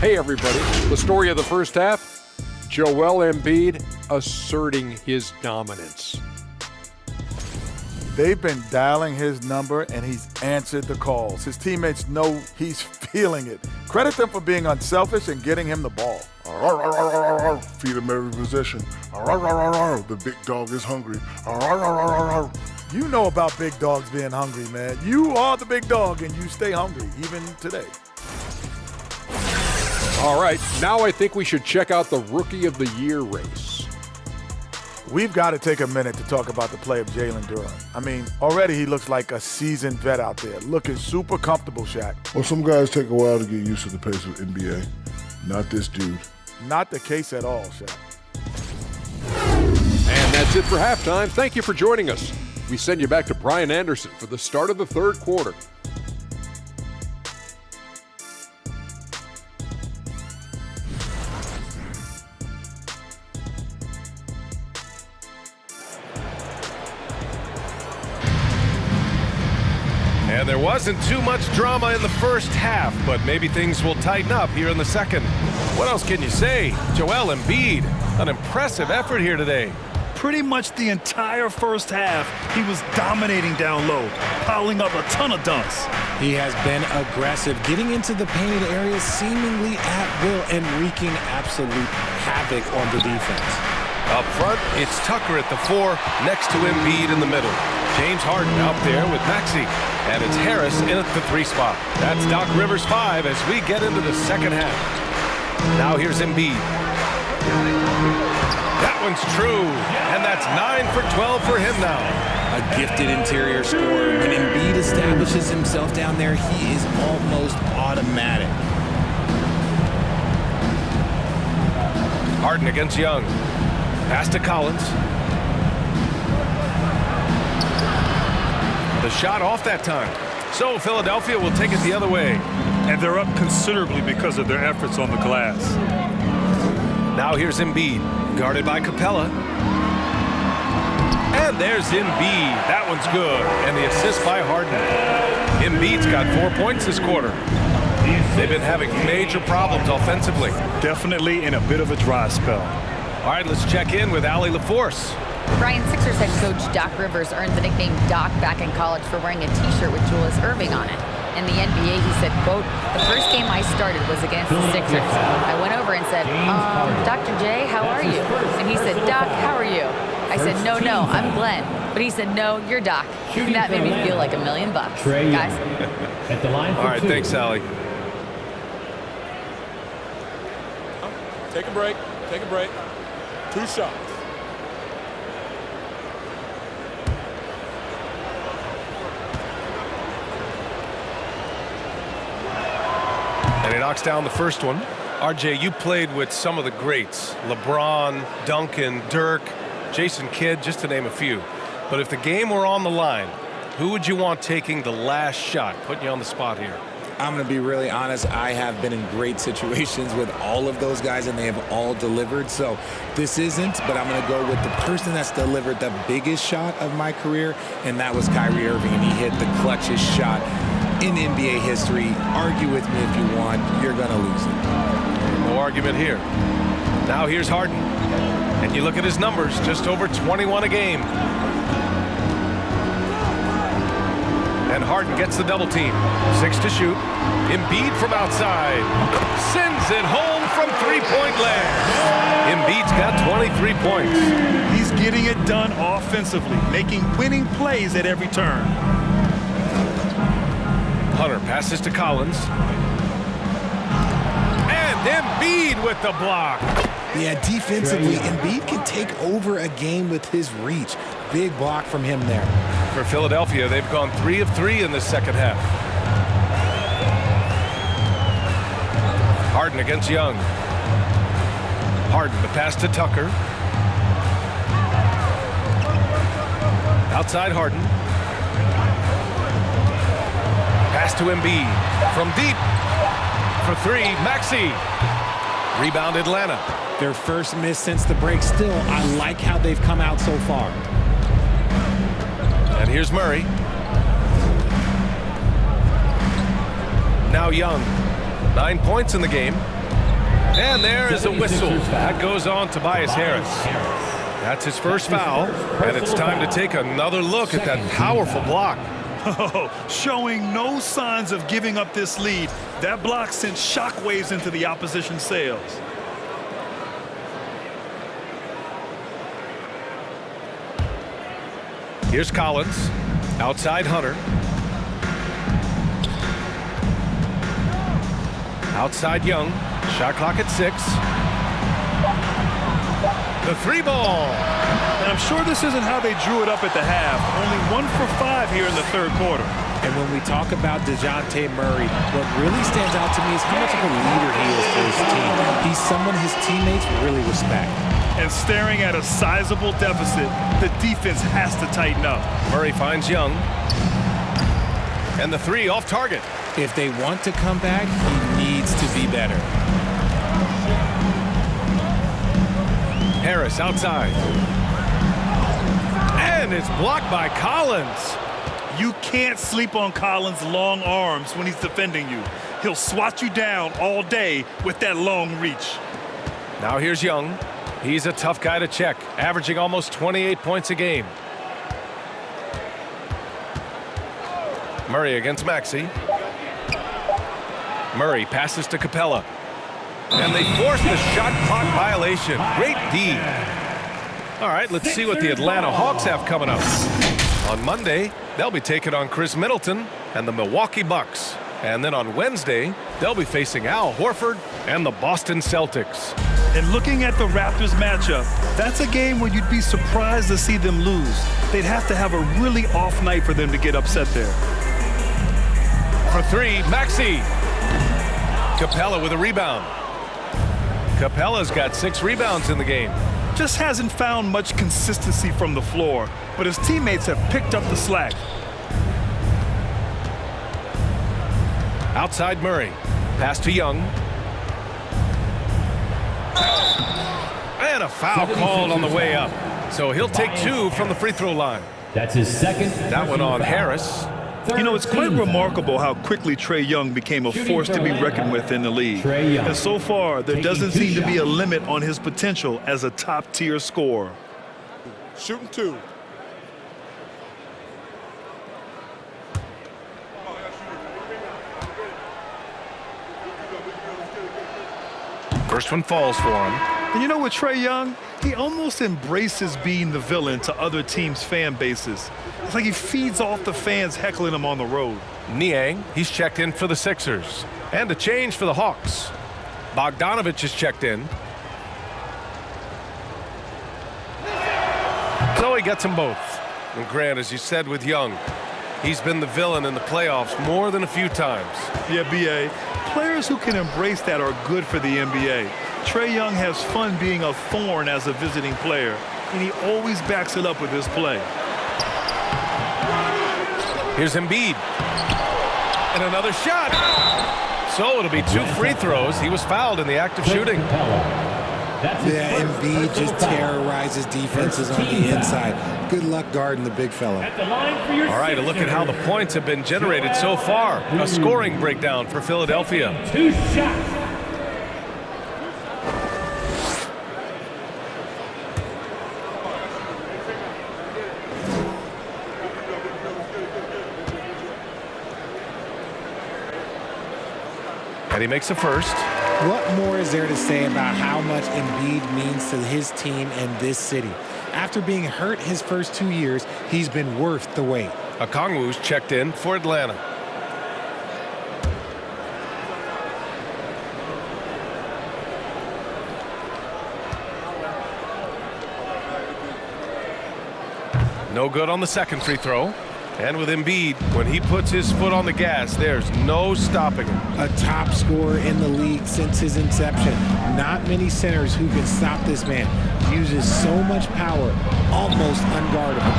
Hey everybody, the story of the first half, Joel Embiid asserting his dominance. They've been dialing his number and he's answered the calls. His teammates know he's feeling it. Credit them for being unselfish and getting him the ball. Feed him every possession. The big dog is hungry. You know about big dogs being hungry, man. You are the big dog, and you stay hungry, even today. All right, now I think we should check out the Rookie of the Year race. We've got to take a minute to talk about the play of Jalen Duren. I mean, already he looks like a seasoned vet out there, looking super comfortable, Shaq. Well, some guys take a while to get used to the pace of NBA. Not this dude. Not the case at all, Shaq. And that's it for halftime. Thank you for joining us. We send you back to Brian Anderson for the start of the third quarter. And there wasn't too much drama in the first half, but maybe things will tighten up here in the second. What else can you say? Joel Embiid, an impressive effort here today. Pretty much the entire first half, he was dominating down low, piling up a ton of dunks. He has been aggressive, getting into the painted areas seemingly at will and wreaking absolute havoc on the defense. Up front, it's Tucker at the 4, next to Embiid in the middle. James Harden out there with Maxey. And it's Harris in at the 3 spot. That's Doc Rivers 5 as we get into the second half. Now here's Embiid. That one's true. And that's 9 for 12 for him now. A gifted interior scorer. When Embiid establishes himself down there, he is almost automatic. Harden against Young. Pass to Collins. The shot off that time. So Philadelphia will take it the other way. And they're up considerably because of their efforts on the glass. Now here's Embiid, guarded by Capella. And there's Embiid. That one's good. And the assist by Harden. Embiid's got 4 points this quarter. They've been having major problems offensively. Definitely in a bit of a dry spell. All right, let's check in with Allie LaForce. Brian, Sixers head coach Doc Rivers earned the nickname Doc back in college for wearing a T-shirt with Julius Erving on it. In the NBA, he said, quote, "The first game I started was against the Sixers. I went over and said, Dr. J, how are you?" And he said, "Doc, how are you?" I said, no, I'm Glenn." But he said, "No, you're Doc." And that made me feel like $1 million. Guys. At the line for All right, 2. thanks, Allie. Take a break. Take a break. 2 shots. And he knocks down the first one. RJ, you played with some of the greats. LeBron, Duncan, Dirk, Jason Kidd, just to name a few. But if the game were on the line, who would you want taking the last shot? Putting you on the spot here. I'm going to be really honest. I have been in great situations with all of those guys, and they have all delivered. So this isn't, but I'm going to go with the person that's delivered the biggest shot of my career, and that was Kyrie Irving, and he hit the clutchest shot in NBA history. Argue with me if you want. You're going to lose it. No argument here. Now here's Harden. And you look at his numbers, just over 21 a game. And Harden gets the double team. 6 to shoot. Embiid from outside. Sends it home from three-point land. Embiid's got 23 points. He's getting it done offensively, making winning plays at every turn. Hunter passes to Collins. And Embiid with the block. Yeah, defensively, Embiid can take over a game with his reach. Big block from him there. For Philadelphia, they've gone 3 of 3 in the second half. Harden against Young. Harden, the pass to Tucker. Outside Harden. Pass to Embiid. From deep. For 3, Maxey. Rebound Atlanta. Their first miss since the break. Still, I like how they've come out so far. And here's Murray. Now Young. 9 points in the game. And there is a whistle. That goes on Tobias Harris. That's his first foul. And it's time to take another look at that powerful block. Showing no signs of giving up this lead. That block sent shockwaves into the opposition sails. Here's Collins. Outside Hunter. Outside Young. Shot clock at 6. The 3 ball. And I'm sure this isn't how they drew it up at the half. Only 1 for 5 here in the third quarter. And when we talk about DeJounte Murray, what really stands out to me is how much of a leader he is for his team. He's someone his teammates really respect. And staring at a sizable deficit, the defense has to tighten up. Murray finds Young. And the 3 off target. If they want to come back, he needs to be better. Harris outside. And it's blocked by Collins. You can't sleep on Collins' long arms when he's defending you. He'll swat you down all day with that long reach. Now here's Young. He's a tough guy to check, averaging almost 28 points a game. Murray against Maxey. Murray passes to Capella. And they force the shot clock violation. Great D. All right, let's see what the Atlanta Hawks have coming up. On Monday, they'll be taking on Chris Middleton and the Milwaukee Bucks. And then on Wednesday, they'll be facing Al Horford and the Boston Celtics. And looking at the Raptors matchup, that's a game where you'd be surprised to see them lose. They'd have to have a really off night for them to get upset there. For 3, Maxey. Capella with a rebound. Capella's got 6 rebounds in the game. Just hasn't found much consistency from the floor, but his teammates have picked up the slack. Outside Murray. Pass to Young. And a foul called on the way up. So he'll take 2 from the free throw line. That's his second. That one on Harris. You know, it's quite remarkable how quickly Trae Young became a force to be reckoned with in the league. And so far, there doesn't seem to be a limit on his potential as a top-tier scorer. Shooting 2. First one falls for him. And you know what, Trae Young? He almost embraces being the villain to other teams' fan bases. It's like he feeds off the fans heckling him on the road. Niang, he's checked in for the Sixers. And a change for the Hawks. Bogdanovich is checked in. So he gets them both. And Grant, as you said with Young, he's been the villain in the playoffs more than a few times. Yeah, B.A. Players who can embrace that are good for the NBA. Trae Young has fun being a thorn as a visiting player, and he always backs it up with his play. Here's Embiid. And another shot. So it'll be 2 free throws. He was fouled in the act of shooting. Yeah, Embiid just terrorizes defenses on the inside. Good luck guarding the big fella. All right, a look at how the points have been generated so far. A scoring breakdown for Philadelphia. 2 shots. And he makes the first. What more is there to say about how much Embiid means to his team and this city? After being hurt his first 2 years, he's been worth the wait. Okongwu's checked in for Atlanta. No good on the second free throw. And with Embiid, when he puts his foot on the gas, there's no stopping him. A top scorer in the league since his inception. Not many centers who can stop this man. Uses so much power, almost unguardable.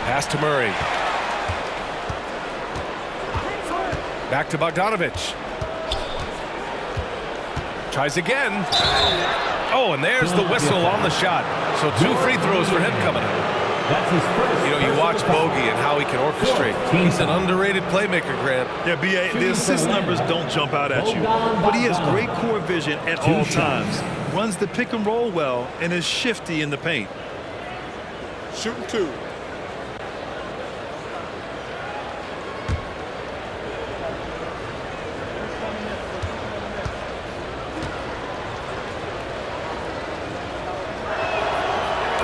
Pass to Murray. Back to Bogdanovich. Tries again. Oh, and there's the whistle on the shot. So 2 free throws for him coming up. That's his first. You know, you watch Bogey and how he can orchestrate. He's an underrated playmaker, Grant. Yeah, B.A., the assist numbers don't jump out at you, but he has great core vision at all times. Runs the pick and roll well and is shifty in the paint. Shooting 2.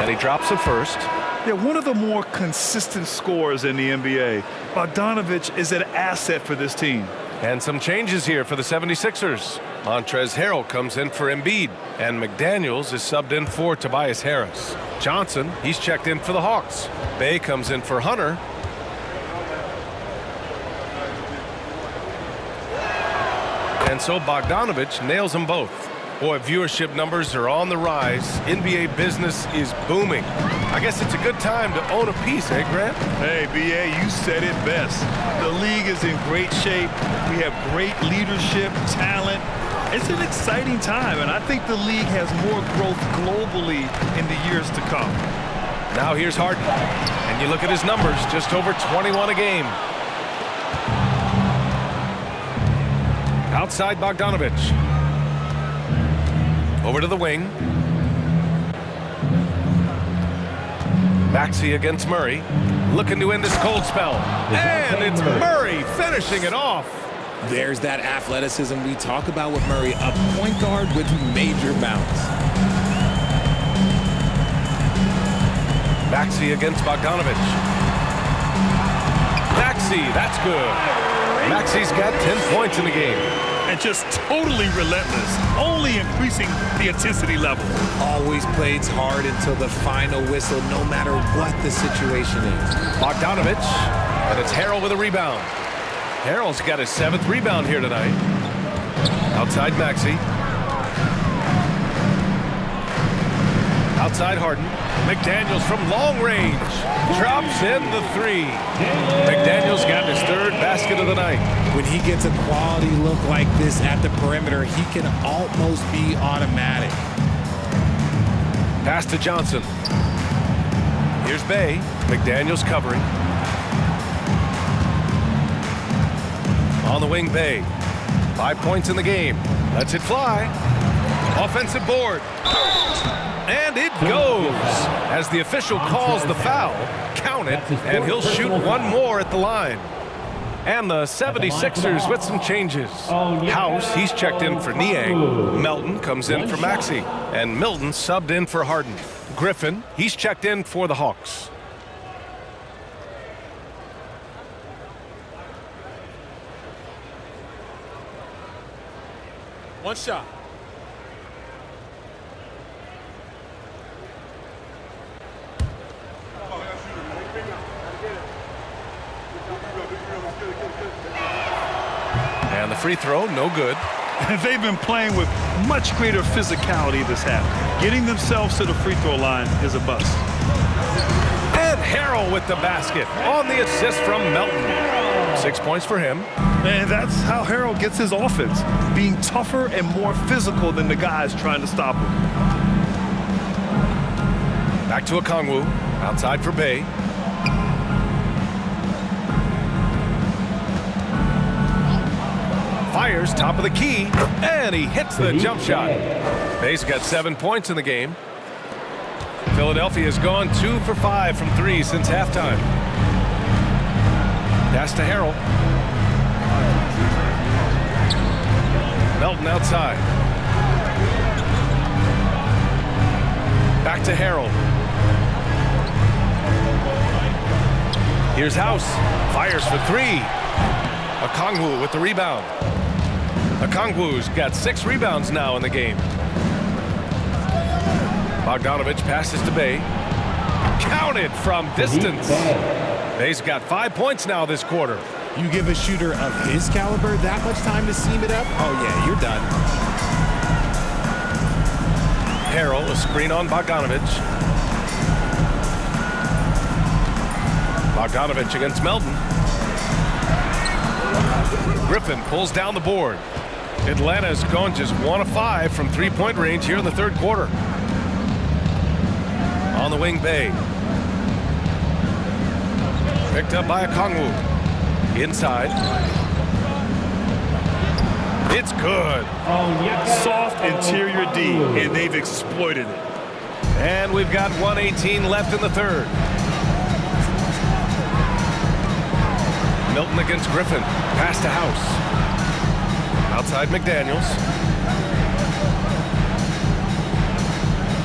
And he drops it first. They're one of the more consistent scorers in the NBA. Bogdanovich is an asset for this team. And some changes here for the 76ers. Montrezl Harrell comes in for Embiid, and McDaniels is subbed in for Tobias Harris. Johnson, he's checked in for the Hawks. Bey comes in for Hunter. And so Bogdanovich nails them both. Boy, viewership numbers are on the rise. NBA business is booming. I guess it's a good time to own a piece, eh, Grant? Hey, B.A., you said it best. The league is in great shape. We have great leadership, talent. It's an exciting time, and I think the league has more growth globally in the years to come. Now here's Harden. And you look at his numbers, just over 21 a game. Outside Bogdanovich. Over to the wing. Maxey against Murray. Looking to end this cold spell. And it's Murray finishing it off. There's that athleticism we talk about with Murray, a point guard with major bounce. Maxey against Bogdanovich. Maxey, that's good. Maxey's got 10 points in the game. And just totally relentless, only increasing the intensity level. Always plays hard until the final whistle, no matter what the situation is. Bogdanovich, and it's Harrell with a rebound. Harrell's got his 7th rebound here tonight. Outside Maxey. Outside Harden. McDaniels from long range. Drops in the 3. McDaniels got his 3rd basket of the night. When he gets a quality look like this at the perimeter, he can almost be automatic. Pass to Johnson. Here's Bey. McDaniels covering. On the wing, Bey. 5 points in the game. Lets it fly. Offensive board. And it goes. As the official calls the foul, count it, and he'll shoot one more at the line. And the 76ers with some changes. House, he's checked in for Niang. Melton comes in for Maxey. And Milton subbed in for Harden. Griffin, he's checked in for the Hawks. One shot. And the free throw, no good. They've been playing with much greater physicality this half. Getting themselves to the free throw line is a bust. And Harrell with the basket on the assist from Melton. 6 points for him. And that's how Harrell gets his offense, being tougher and more physical than the guys trying to stop him. Back to Okongwu, outside for Bey. Fires top of the key, and he hits the jump shot. Bey's got 7 points in the game. Philadelphia's gone 2 for 5 from 3 since halftime. Pass to Harrell. Melton outside. Back to Harrell. Here's House. Fires for 3. Okongwu with the rebound. Okongwu's got 6 rebounds now in the game. Bogdanovich passes to Bey. Counted from distance. Bey's got 5 points now this quarter. You give a shooter of his caliber that much time to seam it up? Oh, yeah, you're done. Harrell, a screen on Bogdanovich. Bogdanovich against Melton. Griffin pulls down the board. Atlanta's gone just 1 of 5 from 3-point range here in the 3rd quarter. On the wing, Bey. Picked up by Okongwu. Inside. It's good. Soft interior D, and they've exploited it. And we've got 1:18 left in the 3rd. Milton against Griffin. Pass to House. Outside McDaniels.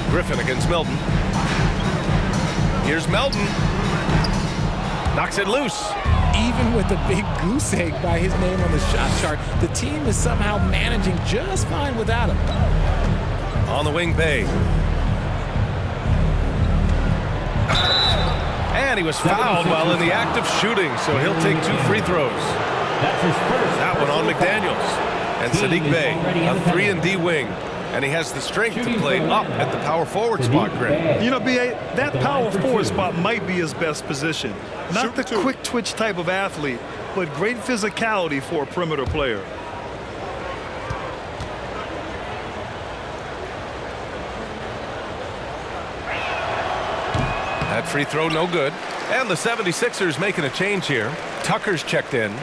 Griffin against Milton. Here's Melton. Knocks it loose. Even with a big goose egg by his name on the shot chart, the team is somehow managing just fine without him. On the wing, Bay. And he was fouled while in the act of shooting, so he'll take 2 free throws. That's his first. That one on McDaniels. And Sadiq Bey, a 3-and-D wing. And he has the strength to play up at the power forward spot, Greg. You know, B.A., that power forward spot might be his best position. Not the quick twitch type of athlete, but great physicality for a perimeter player. That free throw no good. And the 76ers making a change here. Tucker's checked in.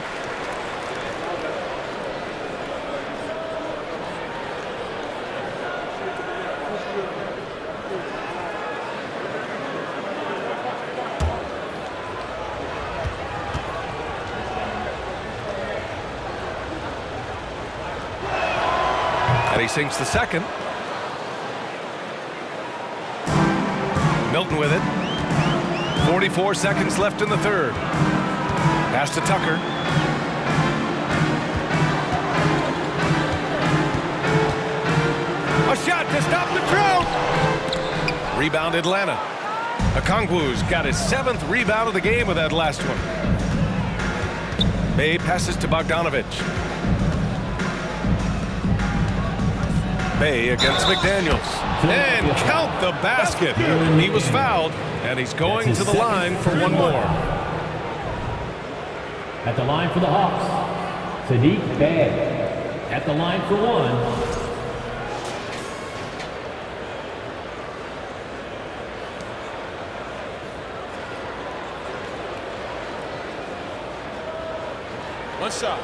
And he sinks the second. Milton with it. 44 seconds left in the third. Pass to Tucker. A shot to stop the drought. Rebound Atlanta. Okongwu's got his 7th rebound of the game with that last one. Bay passes to Bogdanovich. Bay against McDaniels. And count the basket. He was fouled, and he's going to the line for one more. At the line for the Hawks, Sadiq Bey. At the line for one. One shot.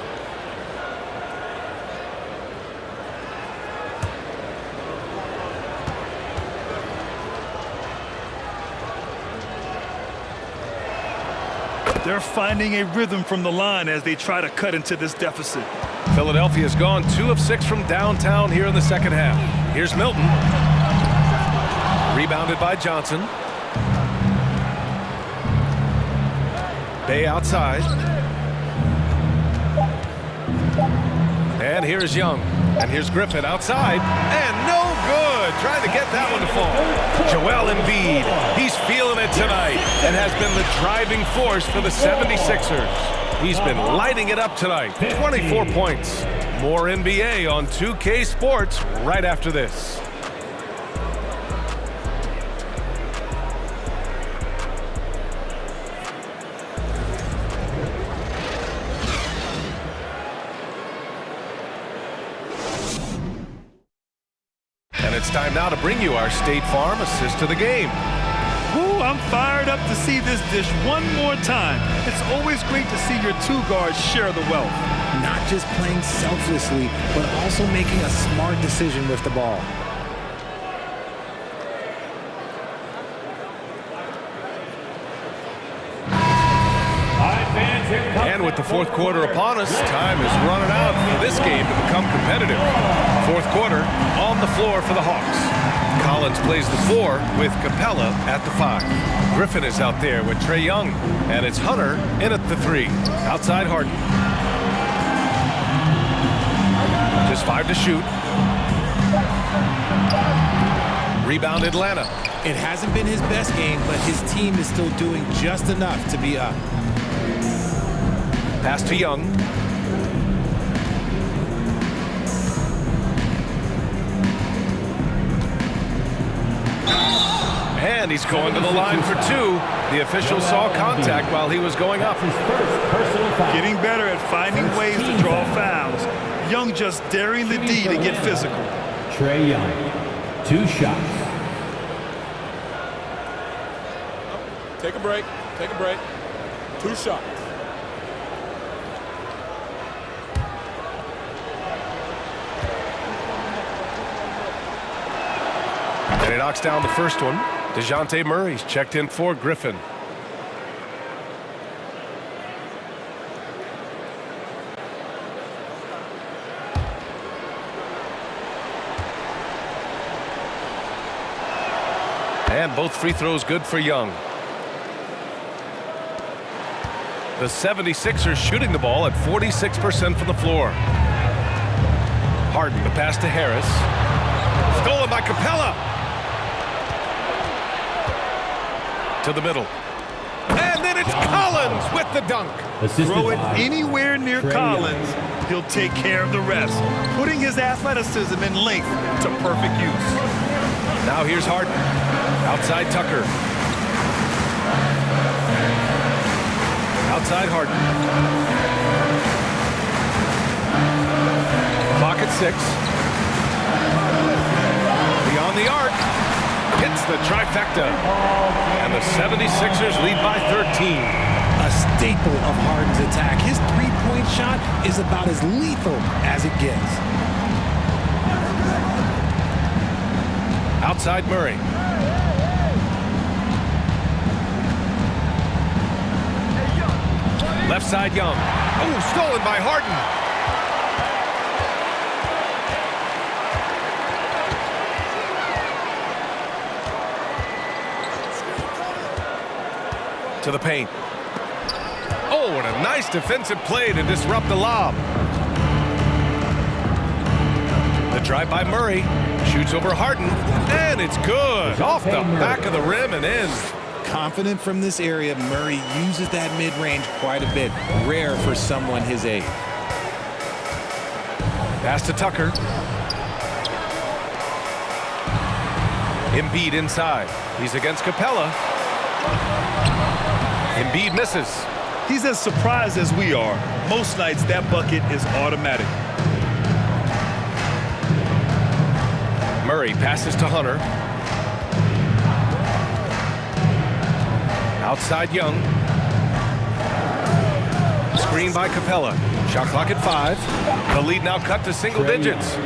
They're finding a rhythm from the line as they try to cut into this deficit. Philadelphia's gone 2 of 6 from downtown here in the second half. Here's Milton. Rebounded by Johnson. Bay outside. And here's Young. And here's Griffin outside. And no good. Trying to get that one to fall. Joel Embiid. He's feeling it tonight and has been the driving force for the 76ers. He's been lighting it up tonight. 24 points. More NBA on 2K Sports right after this. It's time now to bring you our State Farm assist of the game. Ooh, I'm fired up to see this dish one more time. It's always great to see your 2 guards share the wealth. Not just playing selflessly, but also making a smart decision with the ball. And with the 4th quarter upon us, time is running out for this game to become competitive. 4th quarter on the floor for the Hawks. Collins plays the 4 with Capella at the 5. Griffin is out there with Trae Young, and it's Hunter in at the 3. Outside Harden. Just 5 to shoot. Rebound Atlanta. It hasn't been his best game, but his team is still doing just enough to be up. Pass to Young. And he's going to the line for 2. The official saw contact while he was going up. Getting better at finding ways to draw fouls. Young just daring the D to get physical. Trae Young, 2 shots. Take a break. Take a break. 2 shots. And he knocks down the first one. DeJounte Murray's checked in for Griffin. And both free throws good for Young. The 76ers shooting the ball at 46% from the floor. Harden, the pass to Harris. Stolen by Capella. To the middle. And then it's Collins with the dunk. Throw it anywhere near Collins, he'll take care of the rest, putting his athleticism and length to perfect use. Now here's Harden. Outside Tucker. Outside Harden. Clock at 6. Beyond the arc. Hits the trifecta. And the 76ers lead by 13. A staple of Harden's attack. His three-point shot is about as lethal as it gets. Outside Murray. Left side Young. Oh, stolen by Harden. To the paint. Oh, what a nice defensive play to disrupt the lob. The drive by Murray. Shoots over Harden. And it's good. Off the back of the rim and in. Confident from this area, Murray uses that mid-range quite a bit. Rare for someone his age. Pass to Tucker. Embiid inside. He's against Capella. Embiid misses. He's as surprised as we are. Most nights, that bucket is automatic. Murray passes to Hunter. Outside Young. Screen by Capella. Shot clock at 5. The lead now cut to single digits.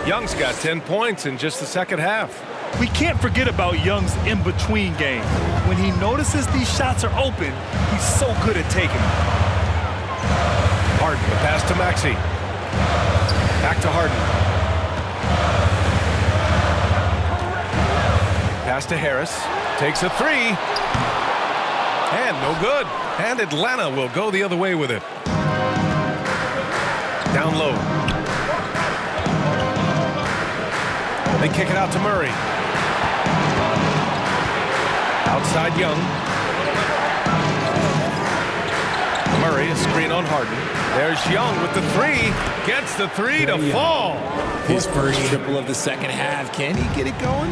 Young's got 10 points in just the second half. We can't forget about Young's in-between game. When he notices these shots are open, he's so good at taking them. Harden, the pass to Maxey. Back to Harden. Pass to Harris. Takes a 3. And no good. And Atlanta will go the other way with it. Down low. They kick it out to Murray. Outside Young. Murray, a screen on Harden. There's Young with the 3. Gets the 3 to fall. His first triple of the second half. Can he get it going?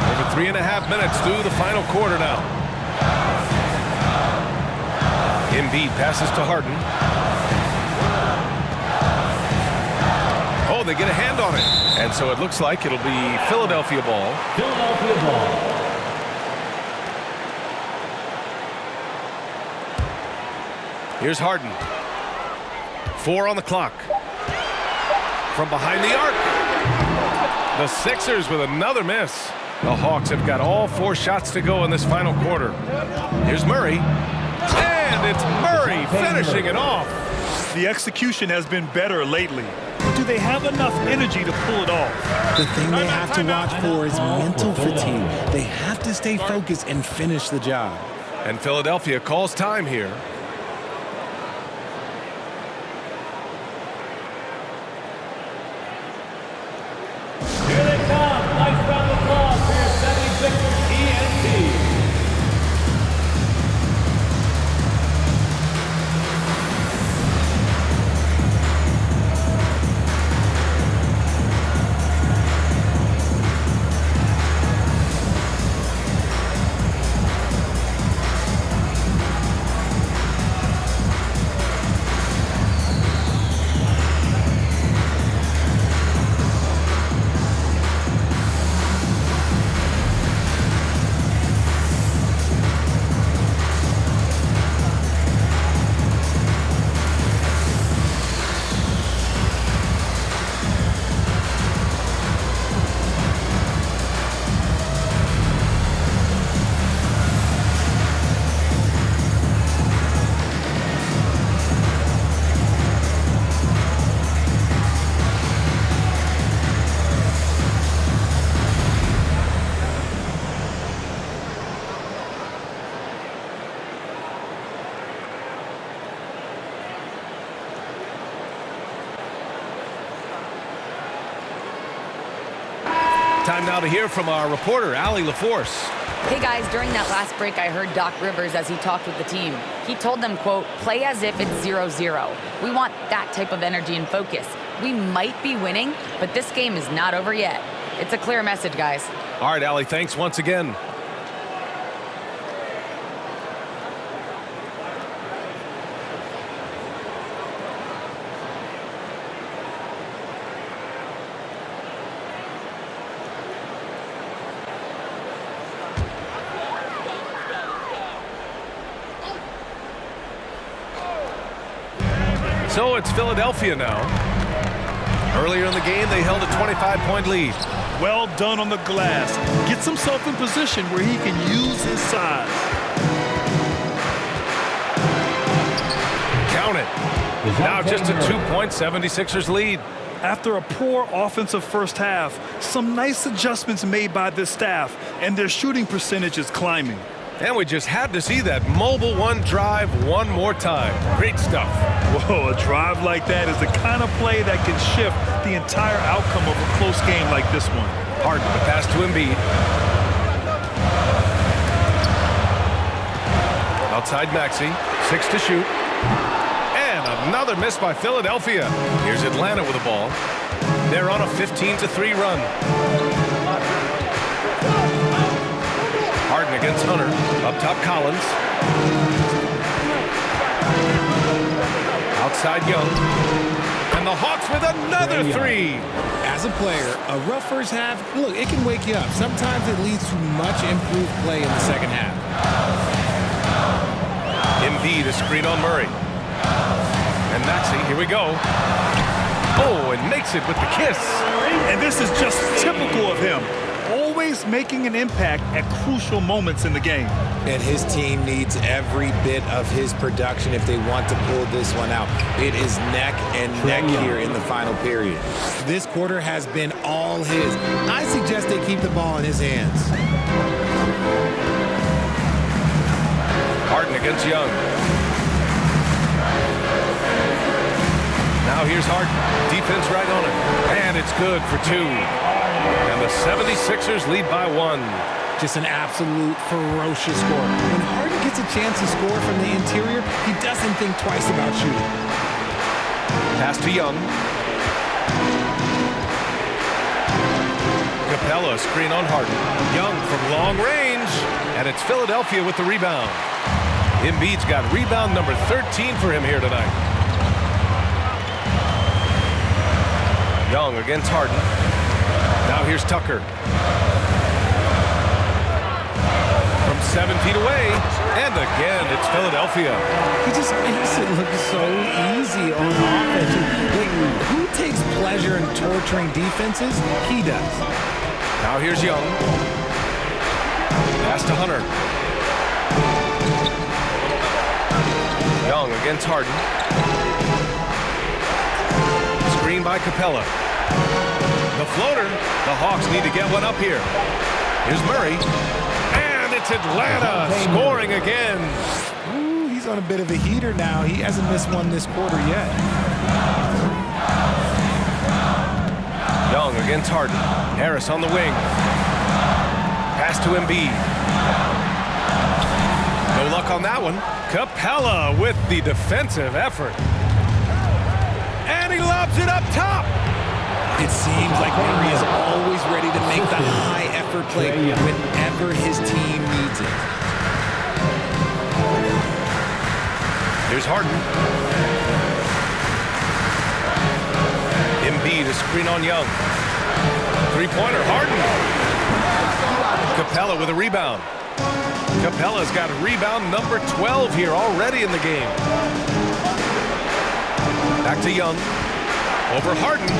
Over 3.5 minutes through the final quarter now. Embiid passes to Harden. Oh, they get a hand on it. And so it looks like it'll be Philadelphia ball. Philadelphia ball. Here's Harden. 4 on the clock. From behind the arc. The Sixers with another miss. The Hawks have got all 4 shots to go in this final quarter. Here's Murray. And it's Murray finishing it off. The execution has been better lately. But do they have enough energy to pull it off? The thing they have to watch for is mental fatigue. They have to stay focused and finish the job. And Philadelphia calls time here. Here they come. Nice round of applause for your 76ers ENT. Time now to hear from our reporter, Allie LaForce. Hey guys, during that last break, I heard Doc Rivers as he talked with the team. He told them, quote, play as if it's 0-0. We want that type of energy and focus. We might be winning, but this game is not over yet. It's a clear message, guys. All right, Allie, thanks once again. So it's Philadelphia now. Earlier in the game, they held a 25-point lead. Well done on the glass. Gets himself in position where he can use his size. Count it. Now just a 2-point 76ers lead. After a poor offensive first half, some nice adjustments made by this staff, and their shooting percentage is climbing. And we just had to see that mobile one drive one more time. Great stuff. Whoa, a drive like that is the kind of play that can shift the entire outcome of a close game like this one. Harden, the pass to Embiid. Outside Maxey, 6 to shoot. And another miss by Philadelphia. Here's Atlanta with the ball. They're on a 15-3 run. Harden against Hunter. Up top, Collins. Outside Young. And the Hawks with another three. As a player, a rough first half, look, it can wake you up. Sometimes it leads to much improved play in the second half. Embiid, a screen on Murray. And Maxey, here we go. Oh, and makes it with the kiss. And this is just typical of him. Always making an impact at crucial moments in the game. And his team needs every bit of his production if they want to pull this one out. It is neck and neck here in the final period. This quarter has been all his. I suggest they keep the ball in his hands. Harden against Young. Now here's Harden. Defense right on it. And it's good for 2. And the 76ers lead by 1. Just an absolute ferocious score. When Harden gets a chance to score from the interior, he doesn't think twice about shooting. Pass to Young. Capella, screen on Harden. Young from long range. And it's Philadelphia with the rebound. Embiid's got rebound number 13 for him here tonight. Young against Harden. Now here's Tucker. From 7 feet away. And again, it's Philadelphia. He just makes it look so easy on offense. Like, who takes pleasure in torturing defenses? He does. Now here's Young. Pass to Hunter. Young against Harden. Screen by Capella. The floater. The Hawks need to get one up here. Here's Murray. And it's Atlanta scoring again. Ooh, he's on a bit of a heater now. He hasn't missed one this quarter yet. Young against Harden. Harris on the wing. Pass to Embiid. No luck on that one. Capella with the defensive effort. And he lobs it up top. It seems like Murray is always ready to make the high-effort play whenever his team needs it. Here's Harden. Embiid, a screen on Young. Three-pointer, Harden. Capella with a rebound. Capella's got rebound number 12 here already in the game. Back to Young. Over Harden.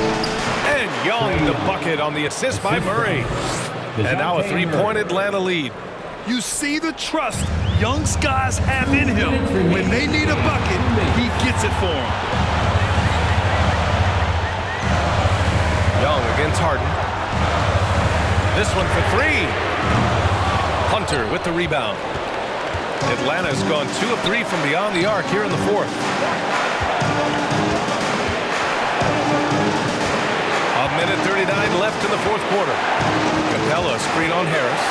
And Young the bucket on the assist by Murray. And now a three-point Atlanta lead. You see the trust Young's guys have in him. When they need a bucket, he gets it for them. Young against Harden. This one for 3. Hunter with the rebound. Atlanta's gone 2 of 3 from beyond the arc here in the fourth. A minute 39 left in the fourth quarter. Capella screen on Harris.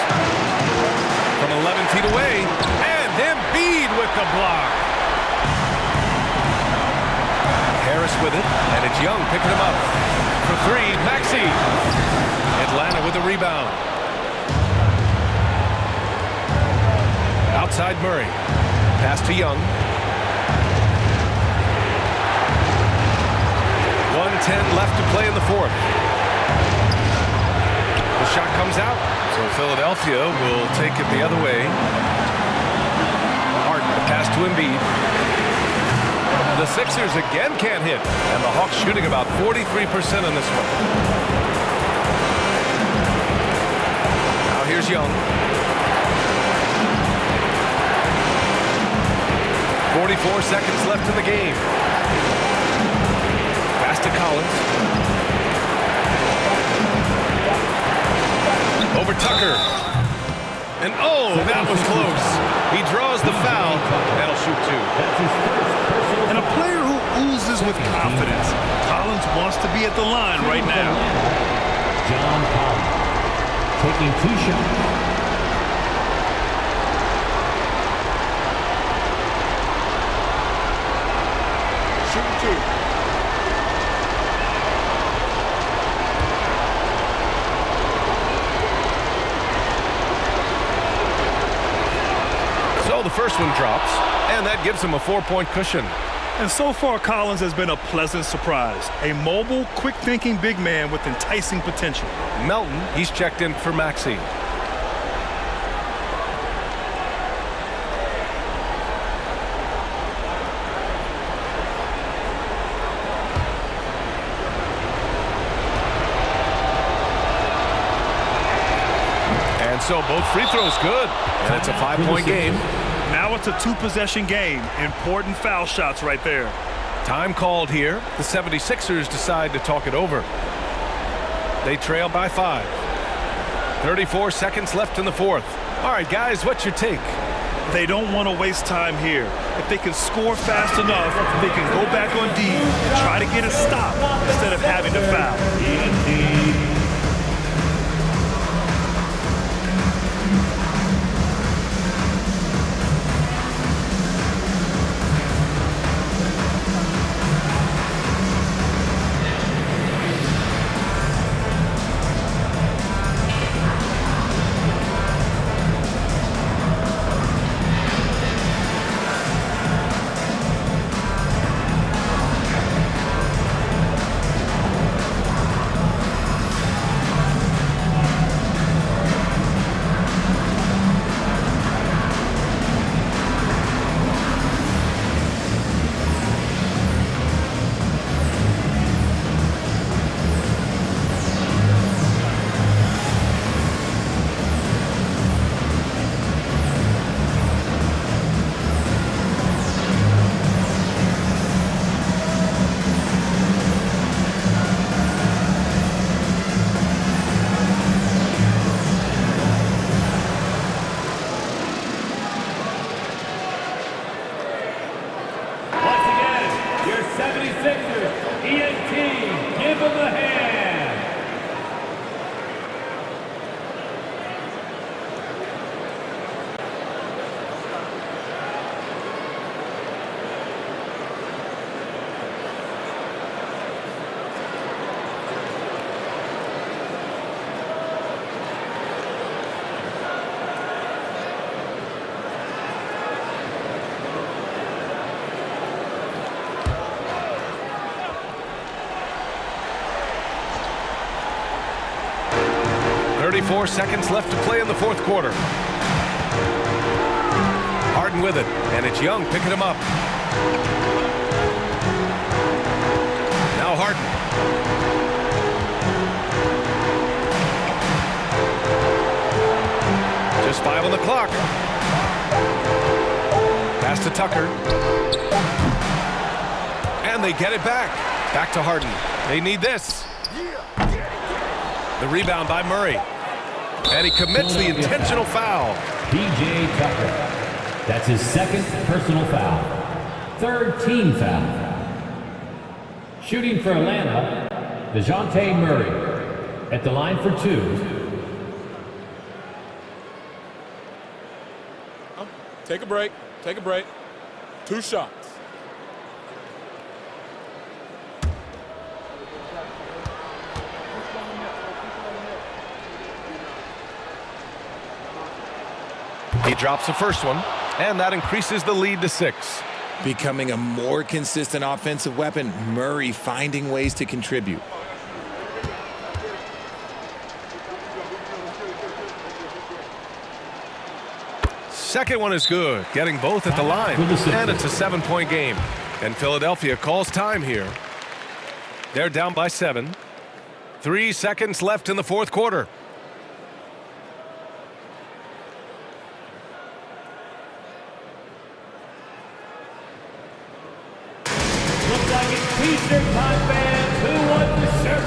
From 11 feet away, and Embiid with the block. Harris with it, and it's Young picking him up. For three, Maxey. Atlanta with the rebound. Outside Murray. Pass to Young. 1:10 left to play in the fourth. The shot comes out, so Philadelphia will take it the other way. Harden, the pass to Embiid. The Sixers again can't hit, and the Hawks shooting about 43% on this one. Now here's Young. 44 seconds left in the game. Pass to Collins. Over Tucker. And oh, that was close. He draws the foul. That'll shoot two. And a player who oozes with confidence. Collins wants to be at the line right now. John Collins taking 2 shots. Shooting 2. So the first one drops, and that gives him a 4-point cushion. And so far, Collins has been a pleasant surprise. A mobile, quick-thinking big man with enticing potential. Melton, he's checked in for Maxey. And so both free throws good, and it's a 5-point game. Now it's a 2-possession game. Important foul shots right there. Time called here. The 76ers decide to talk it over. They trail by 5. 34 seconds left in the fourth. All right, guys, what's your take? They don't want to waste time here. If they can score fast enough, they can go back on D and try to get a stop instead of having to foul. 76ers, ENT, give him a hand. Four seconds left to play in the fourth quarter. Harden with it, and it's Young picking him up. Now Harden. Just 5 on the clock. Pass to Tucker. And they get it back. Back to Harden. They need this. The rebound by Murray. And he commits the intentional foul. P.J. Tucker. That's his second personal foul. Third team foul. Shooting for Atlanta, DeJounte Murray. At the line for 2. Take a break. Take a break. 2 shots. He drops the first one, and that increases the lead to 6. Becoming a more consistent offensive weapon, Murray finding ways to contribute. Second one is good, getting both at the line, and it's a 7-point game. And Philadelphia calls time here. They're down by 7. 3 seconds left in the fourth quarter. Looks like it's T-shirt time, fans. Who won the shirt?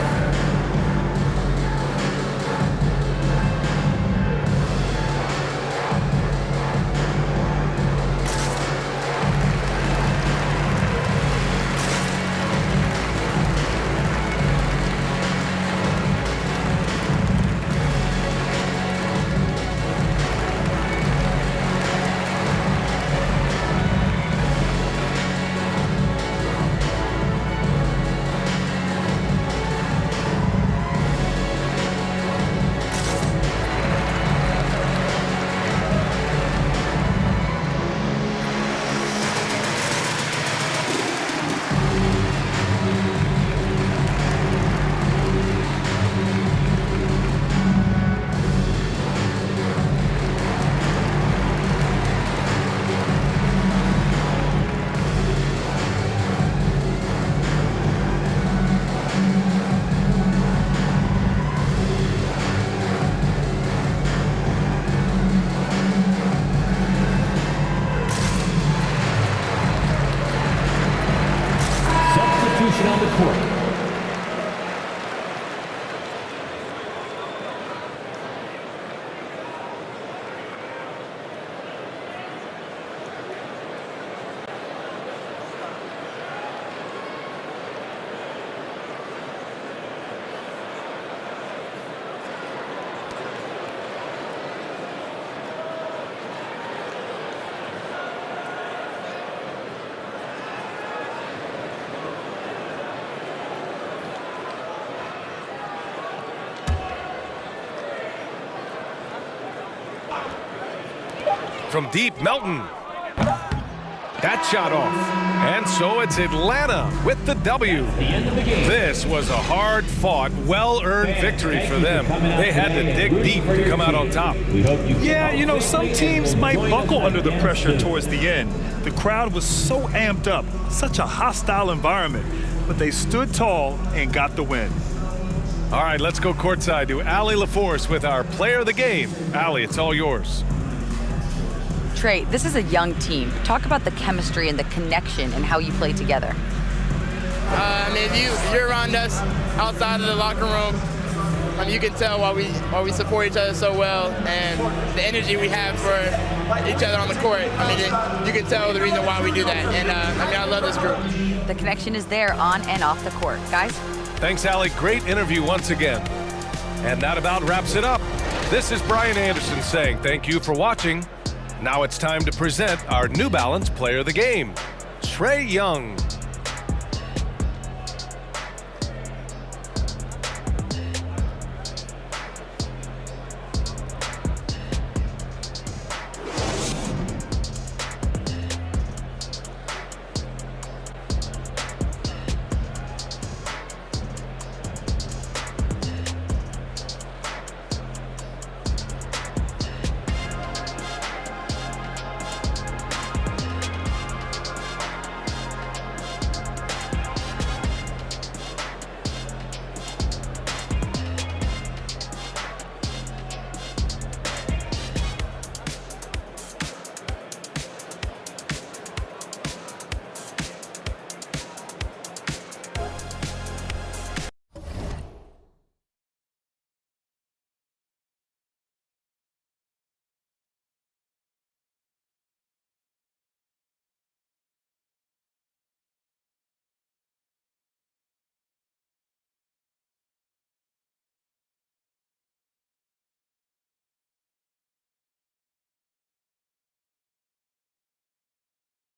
On the court. From deep, Melton. That shot off. And so it's Atlanta with the W. This was a hard-fought, well-earned victory for them. They had to dig deep to come out on top. Yeah, you know, some teams might buckle under the pressure towards the end. The crowd was so amped up, such a hostile environment, but they stood tall and got the win. All right, let's go courtside to Allie LaForce with our player of the game. Allie, it's all yours. Trey, this is a young team. Talk about the chemistry and the connection and how you play together. You're around us outside of the locker room. You can tell why we support each other so well, and the energy we have for each other on the court. You can tell the reason why we do that. And I love this group. The connection is there on and off the court. Guys? Thanks, Allie. Great interview once again. And that about wraps it up. This is Brian Anderson saying thank you for watching. Now it's time to present our New Balance Player of the Game, Trae Young.